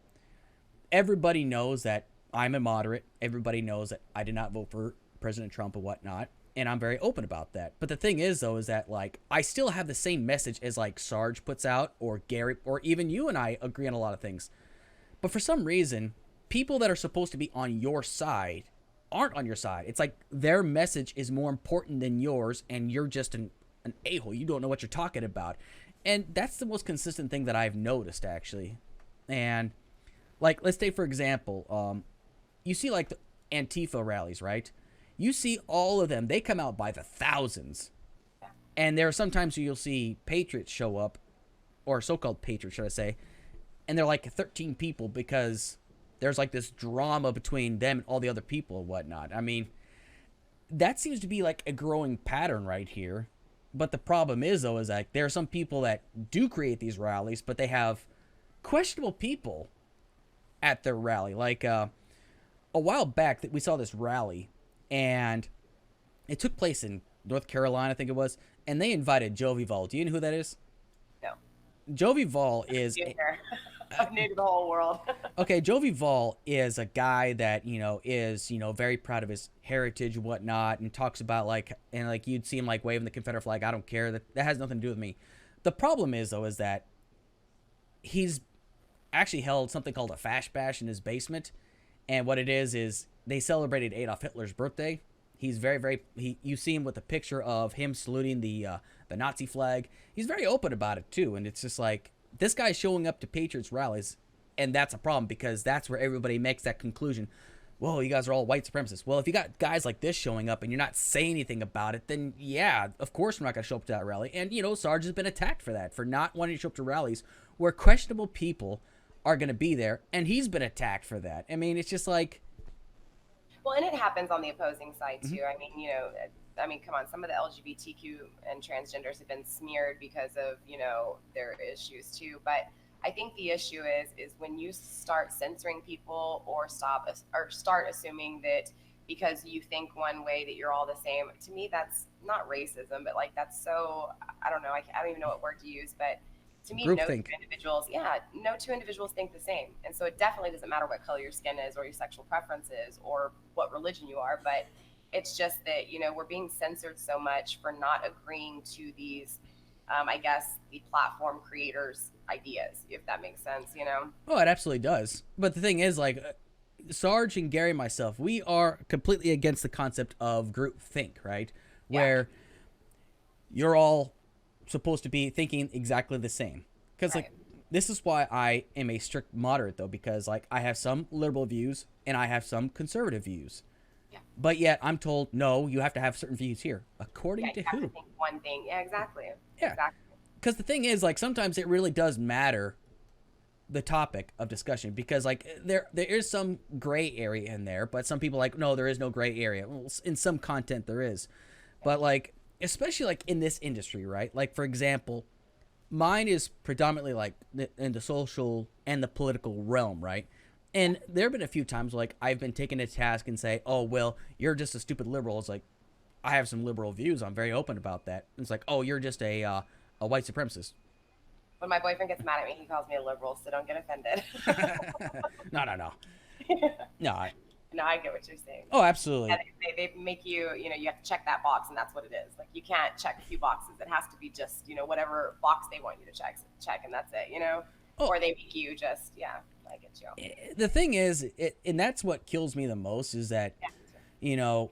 everybody knows that I'm a moderate. Everybody knows that I did not vote for President Trump and whatnot, and I'm very open about that. But the thing is, though, is that like I still have the same message as like Sarge puts out, or Gary, or even you and I agree on a lot of things. But for some reason, people that are supposed to be on your side aren't on your side. It's like their message is more important than yours, and you're just an a-hole. You don't know what you're talking about. And that's the most consistent thing that I've noticed, actually. And like, let's take, for example, you see like the Antifa rallies, right? You see all of them. They come out by the thousands. And there are sometimes you'll see patriots show up, or so-called patriots, should I say, and they're like 13 people because there's like this drama between them and all the other people and whatnot. I mean, that seems to be like a growing pattern right here. But the problem is, though, is like there are some people that do create these rallies, but they have questionable people at their rally. Like a while back, that we saw this rally, and it took place in North Carolina, I think it was, and they invited Jovi Vol. Do you know who that is? No. Jovi Vol is... I'm new to the whole world. Okay, Jovi Vol is a guy that, is, very proud of his heritage and whatnot, and talks about, like, and, like, you'd see him, like, waving the Confederate flag. I don't care. That has nothing to do with me. The problem is, though, is that he's actually held something called a Fash Bash in his basement, and what it is they celebrated Adolf Hitler's birthday. He's very, very... you see him with a picture of him saluting the the Nazi flag. He's very open about it too, and it's just like this guy's showing up to Patriots rallies, and that's a problem because that's where everybody makes that conclusion. Whoa, you guys are all white supremacists. Well, if you got guys like this showing up and you're not saying anything about it, then yeah, of course we're not going to show up to that rally. And, Sarge has been attacked for that, for not wanting to show up to rallies where questionable people are going to be there. And he's been attacked for that. I mean, it's just like... Well, and it happens on the opposing side, too. I mean, come on, some of the LGBTQ and transgenders have been smeared because of, their issues, too. But I think the issue is when you start censoring people or start assuming that because you think one way that you're all the same. To me, that's not racism, but like that's so, I don't know, I don't even know what word to use, but to me, no two individuals think the same. And so it definitely doesn't matter what color your skin is or your sexual preference is or what religion you are, but it's just that, we're being censored so much for not agreeing to these, I guess, the platform creators' ideas, if that makes sense, Oh, it absolutely does. But the thing is, like, Sarge and Gary and myself, we are completely against the concept of groupthink, right? Yeah. Where you're all supposed to be thinking exactly the same. Because, Right. like, this is why I am a strict moderate, though, because, like, I have some liberal views and I have some conservative views. Yeah. But yet I'm told, no, you have to have certain views here. According Yeah, to you have who? to think one thing. Yeah, exactly. Yeah. Exactly. Because the thing is, like, sometimes it really does matter the topic of discussion because, like, there is some gray area in there, but some people are like, no, there is no gray area. Well, in some content there is. But, like, especially, like, in this industry, right? Like, for example, mine is predominantly, like, in the social and the political realm, right? And there have been a few times, like, I've been taken to task and say, oh, well, you're just a stupid liberal. It's like, I have some liberal views. I'm very open about that. It's like, oh, you're just a white supremacist. When my boyfriend gets mad at me, he calls me a liberal, so don't get offended. No. No. No, I get what you're saying. Oh, absolutely. And they make you, you have to check that box, and that's what it is. Like, you can't check a few boxes. It has to be just, whatever box they want you to check, and that's it, Oh. Or they make you just, yeah, I get you. The thing is, and that's what kills me the most is that, Yeah.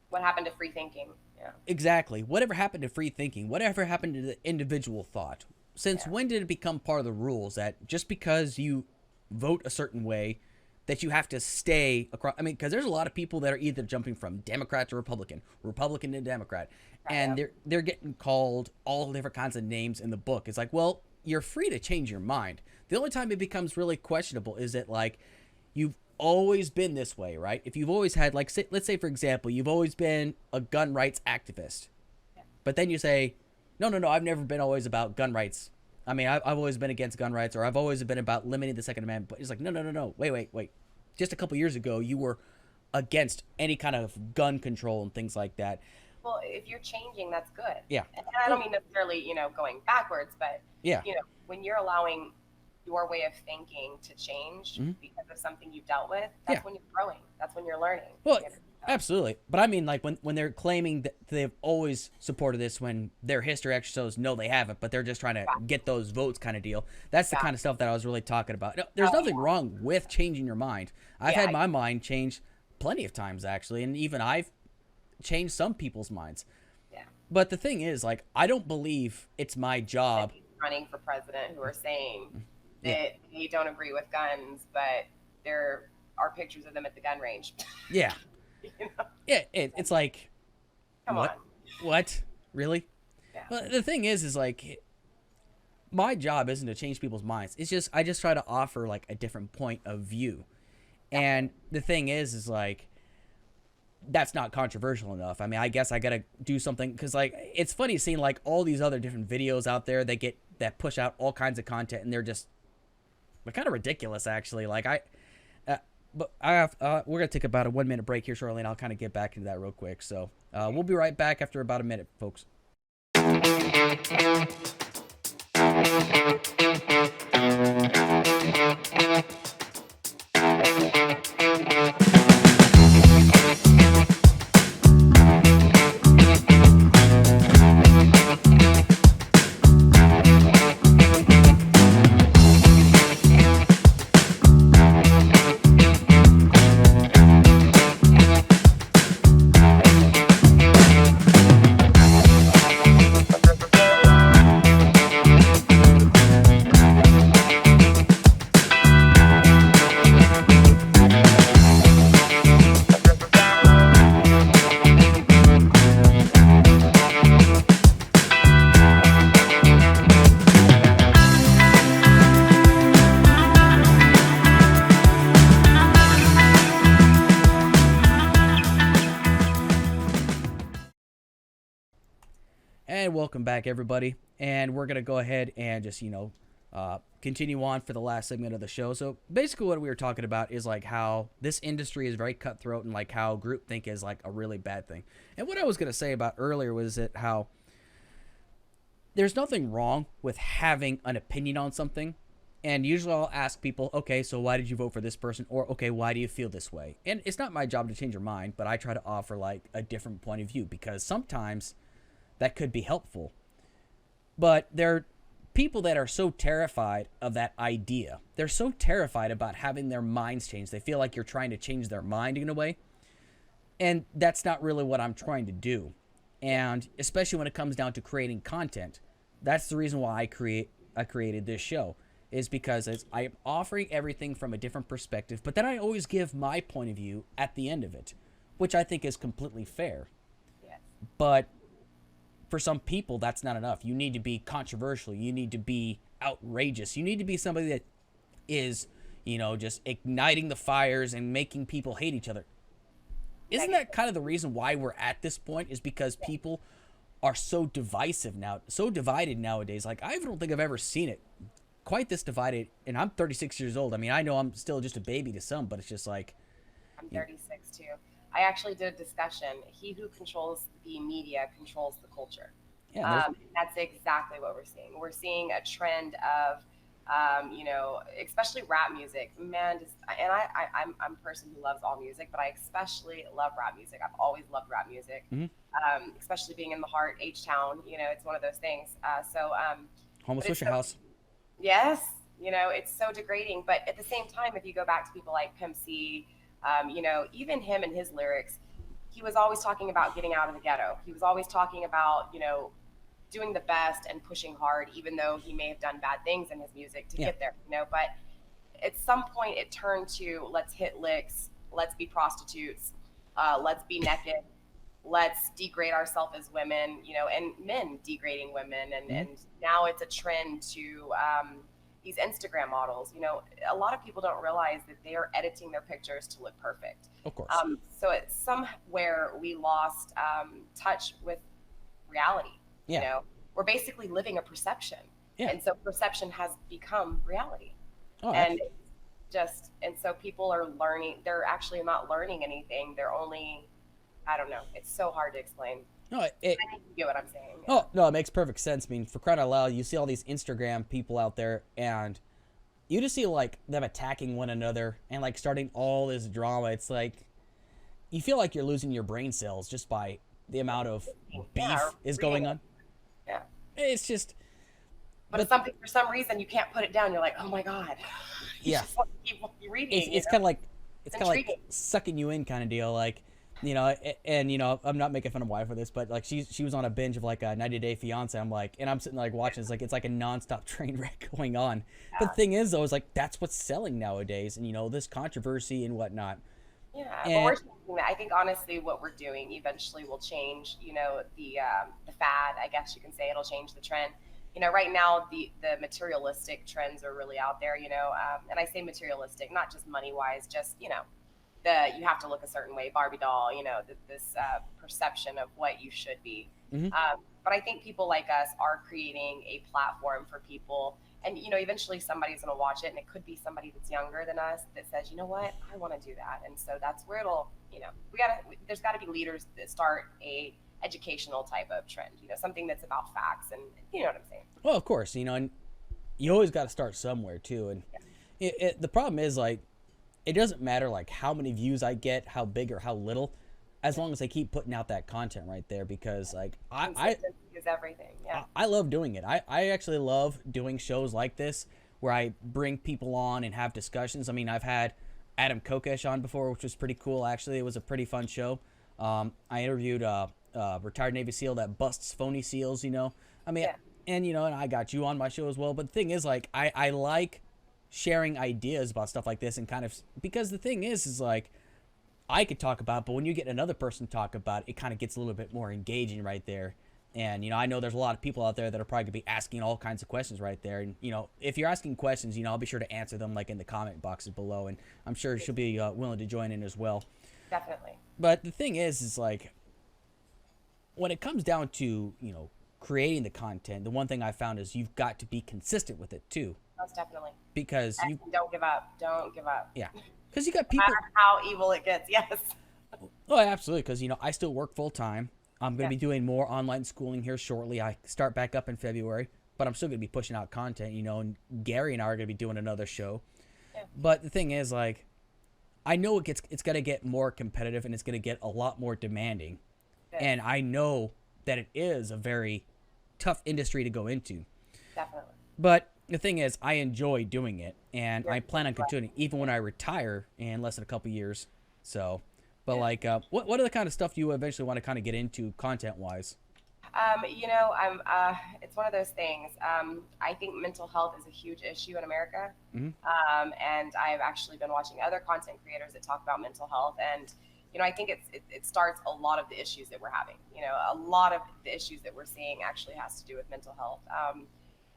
What happened to free thinking? Yeah. Exactly. Whatever happened to free thinking? Whatever happened to the individual thought? Since when did it become part of the rules that just because you vote a certain way that you have to stay across? I mean, because there's a lot of people that are either jumping from Democrat to Republican, Republican to Democrat, and they're getting called all different kinds of names in the book. It's like, well, you're free to change your mind. The only time it becomes really questionable is that, like, you've always been this way, right? If you've always had, like, let's say, for example, you've always been a gun rights activist, but then you say, no, I've never been always about gun rights. I mean, I've always been against gun rights, or I've always been about limiting the Second Amendment. But it's like, no, wait. Just a couple years ago, you were against any kind of gun control and things like that. Well, if you're changing, that's good. Yeah. And I don't mean necessarily, going backwards, but, Yeah. When you're allowing your way of thinking to change because of something you've dealt with, that's when you're growing. That's when you're learning. Well, absolutely. But I mean, like, when they're claiming that they've always supported this when their history actually shows no, they haven't, but they're just trying to get those votes kind of deal. That's the kind of stuff that I was really talking about. No, there's nothing wrong with changing your mind. I've had my mind changed plenty of times, actually, and even I've changed some people's minds. Yeah. But the thing is, like, I don't believe it's my job. Running for president who are saying that they don't agree with guns, but there are pictures of them at the gun range. Yeah. Yeah, it's like, Come on. What? Really? Yeah. Well, the thing is like, my job isn't to change people's minds. It's just, I just try to offer, like, a different point of view. And the thing is like, that's not controversial enough. I mean, I guess I gotta do something, because, like, it's funny seeing, like, all these other different videos out there that push out all kinds of content, and they're kind of ridiculous, actually. Like, we're gonna take about a 1 minute break here shortly, and I'll kind of get back into that real quick. So we'll be right back after about a minute, folks. And welcome back, everybody. And we're going to go ahead and just, continue on for the last segment of the show. So basically what we were talking about is like how this industry is very cutthroat and like how groupthink is like a really bad thing. And what I was going to say about earlier was that how there's nothing wrong with having an opinion on something. And usually I'll ask people, okay, so why did you vote for this person? Or, okay, why do you feel this way? And it's not my job to change your mind, but I try to offer like a different point of view because sometimes that could be helpful. But there are people that are so terrified of that idea. They're so terrified about having their minds changed. They feel like you're trying to change their mind in a way. And that's not really what I'm trying to do. And especially when it comes down to creating content, that's the reason why I created this show, is because I'm offering everything from a different perspective, but then I always give my point of view at the end of it, which I think is completely fair. Yes. But for some people, that's not enough. You need to be controversial. You need to be outrageous. You need to be somebody that is, just igniting the fires and making people hate each other. Isn't that kind of the reason why we're at this point, is because people are so divisive now, so divided nowadays? Like, I don't think I've ever seen it quite this divided, and I'm 36 years old. I mean, I know I'm still just a baby to some, but it's just like... I'm 36 too. I actually did a discussion. He who controls the media controls the culture. Yeah, that's exactly what we're seeing. We're seeing a trend of, especially rap music. Man, I'm a person who loves all music, but I especially love rap music. I've always loved rap music, especially being in the heart, H-Town. It's one of those things. Homo Swisher House. Yes, it's so degrading. But at the same time, if you go back to people like Pimp C, even him and his lyrics, he was always talking about getting out of the ghetto. He was always talking about, doing the best and pushing hard, even though he may have done bad things in his music to get there, But at some point it turned to, let's hit licks, let's be prostitutes, let's be naked, let's degrade ourselves as women, and men degrading women. And now it's a trend to these Instagram models. A lot of people don't realize that they are editing their pictures to look perfect. Of course. So it's somewhere we lost touch with reality. We're basically living a perception. Yeah. And so perception has become reality. Oh, and so people are learning. They're actually not learning anything. They're only, I don't know. It's so hard to explain. No, I think you get what I'm saying. Yeah. Oh, no, it makes perfect sense. I mean, for crying out loud, you see all these Instagram people out there, and you just see, like, them attacking one another and, like, starting all this drama. It's like, you feel like you're losing your brain cells just by the amount of beef is going on. Yeah. It's just... But it's something, for some reason, you can't put it down. You're like, oh, my God. You yeah. just want to keep reading. It's kind of like... It's kind of like sucking you in kind of deal, like... and I'm not making fun of my wife for this, but like she was on a binge of like a 90 Day Fiance. I'm like, and I'm sitting like watching. It's like a nonstop train wreck going on. Yeah. But the thing is, though, is like that's what's selling nowadays, and this controversy and whatnot. Yeah, but we're changing that. I think honestly, what we're doing eventually will change. The fad. I guess you can say it'll change the trend. Right now the materialistic trends are really out there. And I say materialistic, not just money wise, just you have to look a certain way, Barbie doll, this perception of what you should be. Mm-hmm. But I think people like us are creating a platform for people. And, eventually somebody's going to watch it, and it could be somebody that's younger than us that says, you know what, I want to do that. And so that's where it'll, there's got to be leaders that start a educational type of trend, something that's about facts, and you know what I'm saying? Well, of course, and you always got to start somewhere too. And the problem is, like, it doesn't matter like how many views I get, how big or how little, as long as I keep putting out that content right there, because like I is everything. Yeah. I love doing it. I actually love doing shows like this where I bring people on and have discussions. I mean, I've had Adam Kokesh on before, which was pretty cool. Actually, it was a pretty fun show. I interviewed a retired Navy SEAL that busts phony SEALs. I mean, and and I got you on my show as well. But the thing is, like, I like sharing ideas about stuff like this, and kind of, because the thing is like, I could talk about it, but when you get another person to talk about it, it kind of gets a little bit more engaging right there. And I know there's a lot of people out there that are probably gonna be asking all kinds of questions right there, and if you're asking questions, I'll be sure to answer them like in the comment boxes below, and I'm sure she'll be willing to join in as well. Definitely. But the thing is like, when it comes down to creating the content, the one thing I found is you've got to be consistent with it too. Most definitely. Because And don't give up. Don't give up. yeah, because you got No people. matter how evil it gets. Yes. Oh, absolutely. Because I still work full time. I'm going to Yeah. be doing more online schooling here shortly. I start back up in February, but I'm still going to be pushing out content. And Gary and I are going to be doing another show. Yeah. But the thing is, like, I know it's going to get more competitive and it's going to get a lot more demanding, Good. and I know that it is a very tough industry to go into. Definitely. But the thing is, I enjoy doing it, and Yeah. I plan on continuing even when I retire in less than a couple years. So, but like, what are the kind of stuff you eventually want to kind of get into content wise? It's one of those things. I think mental health is a huge issue in America. Mhm. And I've actually been watching other content creators that talk about mental health. And, I think it starts a lot of the issues that we're having. A lot of the issues that we're seeing actually has to do with mental health.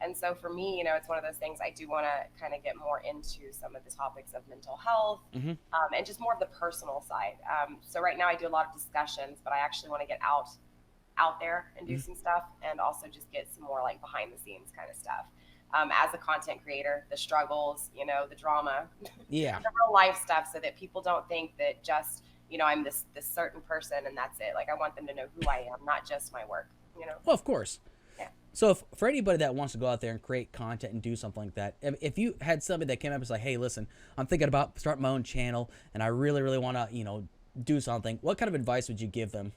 And so for me, it's one of those things I do want to kind of get more into some of the topics of mental health, Mhm. and just more of the personal side. So right now I do a lot of discussions, but I actually want to get out there and do some stuff, and also just get some more like behind the scenes kind of stuff. As a content creator, the struggles, the drama, Yeah. the real life stuff, so that people don't think that just, I'm this certain person and that's it. Like, I want them to know who I am, not just my work, Well, of course. Yeah. So for anybody that wants to go out there and create content and do something like that, if you had somebody that came up and was like, hey, listen, I'm thinking about starting my own channel and I really, really want to, do something, what kind of advice would you give them?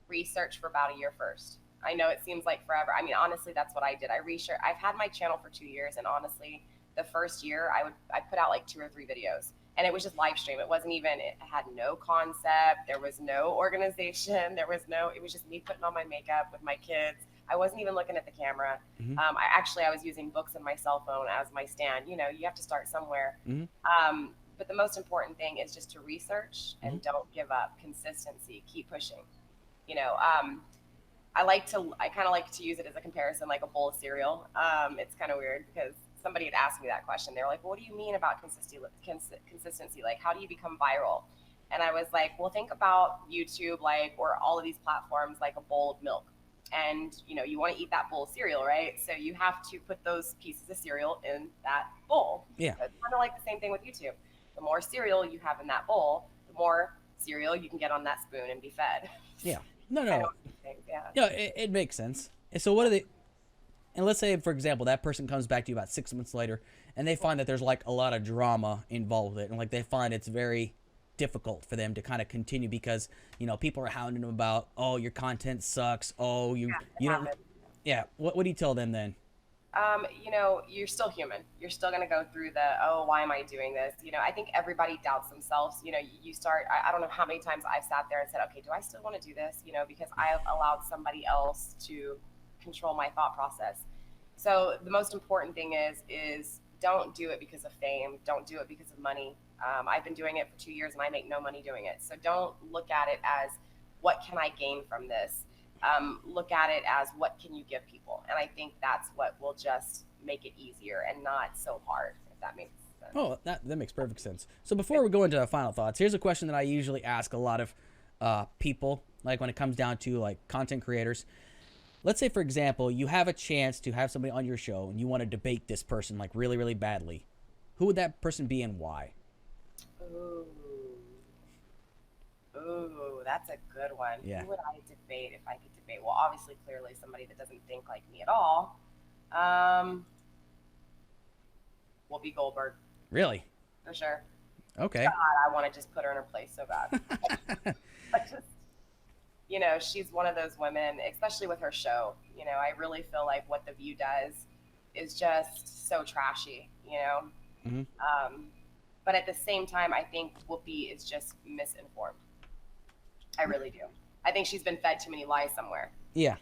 Research for about a year first. I know it seems like forever. I mean, honestly, that's what I did. I've had my channel for 2 years, and honestly, the first year I put out like 2 or 3 videos, and it was just live stream. It had no concept. There was no organization. It was just me putting on my makeup with my kids. I wasn't even looking at the camera. Mhm. I was using books and my cell phone as my stand. You have to start somewhere. Mhm. But the most important thing is just to research and don't give up. Consistency. Keep pushing. I kind of like to use it as a comparison, like a bowl of cereal. It's kind of weird because somebody had asked me that question. They were like, well, what do you mean about consistency? Like, how do you become viral? And I was like, well, think about YouTube, or all of these platforms, like a bowl of milk. And, you want to eat that bowl of cereal, right? So you have to put those pieces of cereal in that bowl. Yeah. So it's kind of like the same thing with YouTube. The more cereal you have in that bowl, the more cereal you can get on that spoon and be fed. Yeah. No. Yeah. Yeah, it makes sense. And so what are they? And let's say, for example, that person comes back to you about 6 months later, and they find that there's like a lot of drama involved with it, and like they find it's very difficult for them to kind of continue because people are hounding them about, oh, your content sucks, oh, you don't. happens. Yeah. What do you tell them then? You're still human. You're still going to go through oh, why am I doing this? I think everybody doubts themselves. You start, I don't know how many times I've sat there and said, okay, do I still want to do this? Because I have allowed somebody else to control my thought process. So the most important thing is don't do it because of fame. Don't do it because of money. I've been doing it for 2 years and I make no money doing it. So don't look at it as what can I gain from this? Look at it as what can you give people? And I think that's what will just make it easier and not so hard, if that makes sense. Oh, that makes perfect sense. So before we go into our final thoughts, here's a question that I usually ask a lot of people, like when it comes down to like content creators. Let's say, for example, you have a chance to have somebody on your show and you want to debate this person like really, really badly. Who would that person be and why? Ooh, that's a good one. Yeah. Who would I debate if I could debate? Well, obviously, clearly somebody that doesn't think like me at all. Whoopi Goldberg, Really? for sure. Okay. God, I want to just put her in her place so bad. I just, she's one of those women, especially with her show. I really feel like what The View does is just so trashy, Mhm. But at the same time, I think Whoopi is just misinformed. I really do. I think she's been fed too many lies somewhere. Yeah.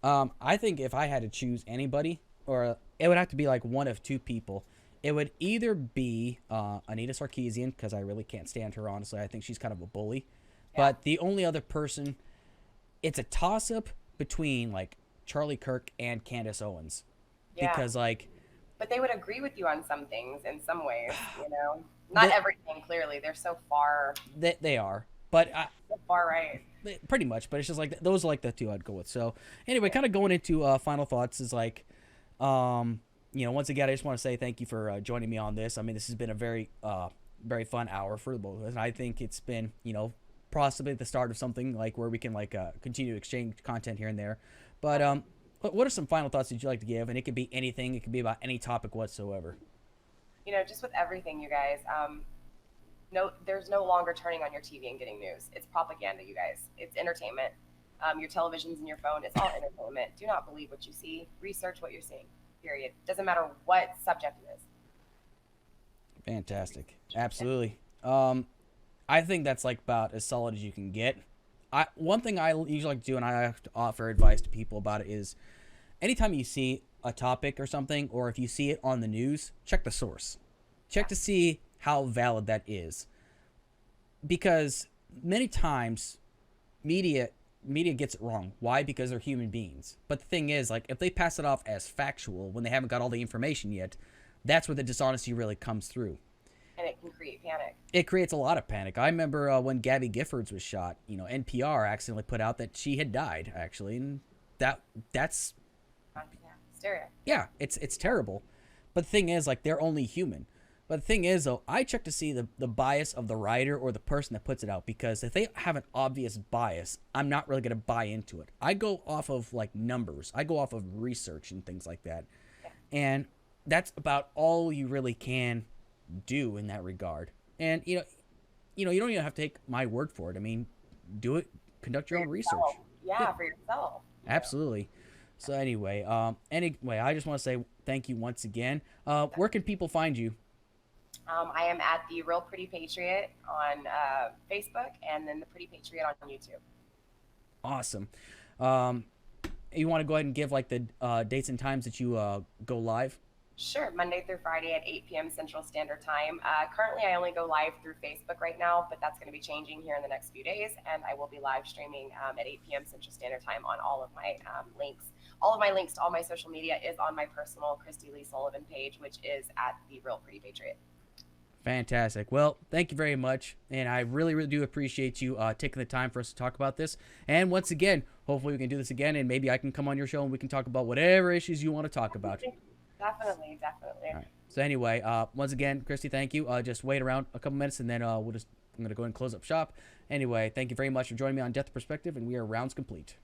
I think if I had to choose anybody, or it would have to be like one of two people. It would either be Anita Sarkeesian, because I really can't stand her, honestly. I think she's kind of a bully. Yeah. But the only other person, it's a toss-up between like Charlie Kirk and Candace Owens. Yeah. Because like, But they would agree with you on some things in some ways, Not They- everything, clearly. They're so far. they are. But Far right. pretty much. But it's just like those are like the two I'd go with. So anyway, kind of going into final thoughts is like, once again, I just want to say thank you for joining me on this. I mean, this has been a very very fun hour for the both of us, and I think it's been possibly the start of something like where we can like continue to exchange content here and there. But what are some final thoughts that you'd like to give? And it could be anything. It could be about any topic whatsoever. Just with everything, you guys, there's no longer turning on your TV and getting news. It's propaganda, you guys. It's entertainment. Your televisions and your phone, it's all entertainment. Do not believe what you see. Research what you're seeing, period. Doesn't matter what subject it is. Fantastic. Absolutely. I think that's like about as solid as you can get. One thing I usually like to do, and I have to offer advice to people about it, is anytime you see a topic or something, or if you see it on the news, check the source. Check to see how valid that is. Because many times media gets it wrong. Why? Because they're human beings. But the thing is, like, if they pass it off as factual when they haven't got all the information yet, that's where the dishonesty really comes through. And it can create panic. It creates a lot of panic. I remember when Gabby Giffords was shot, NPR accidentally put out that she had died, actually. And that's... Hysteria. Yeah, it's terrible. But the thing is, like, they're only human. But the thing is, though, I check to see the bias of the writer or the person that puts it out. Because if they have an obvious bias, I'm not really going to buy into it. I go off of, like, numbers. I go off of research and things like that. Yeah. And that's about all you really can do in that regard. And you don't even have to take my word for it. I mean, do it, conduct your own research. Yeah, for yourself. Absolutely. So anyway, I just want to say thank you once again. Where can people find you? I am at the Real Pretty Patriot on Facebook, and then the Pretty Patriot on YouTube. Awesome. You want to go ahead and give like the dates and times that you go live? Sure, Monday through Friday at 8 p.m. Central Standard Time. Currently, I only go live through Facebook right now, but that's going to be changing here in the next few days, and I will be live streaming at 8 p.m. Central Standard Time on all of my links. All of my links to all my social media is on my personal Kristie Lee Sullivan page, which is at the Real Pretty Patriot. Fantastic. Well, thank you very much, and I really, really do appreciate you taking the time for us to talk about this. And once again, hopefully we can do this again, and maybe I can come on your show and we can talk about whatever issues you want to talk about. Definitely. All right. So anyway, once again, Kristie, thank you. Just wait around a couple minutes, and then I'm going to go ahead and close up shop. Anyway, thank you very much for joining me on Death Perspective, and we are rounds complete.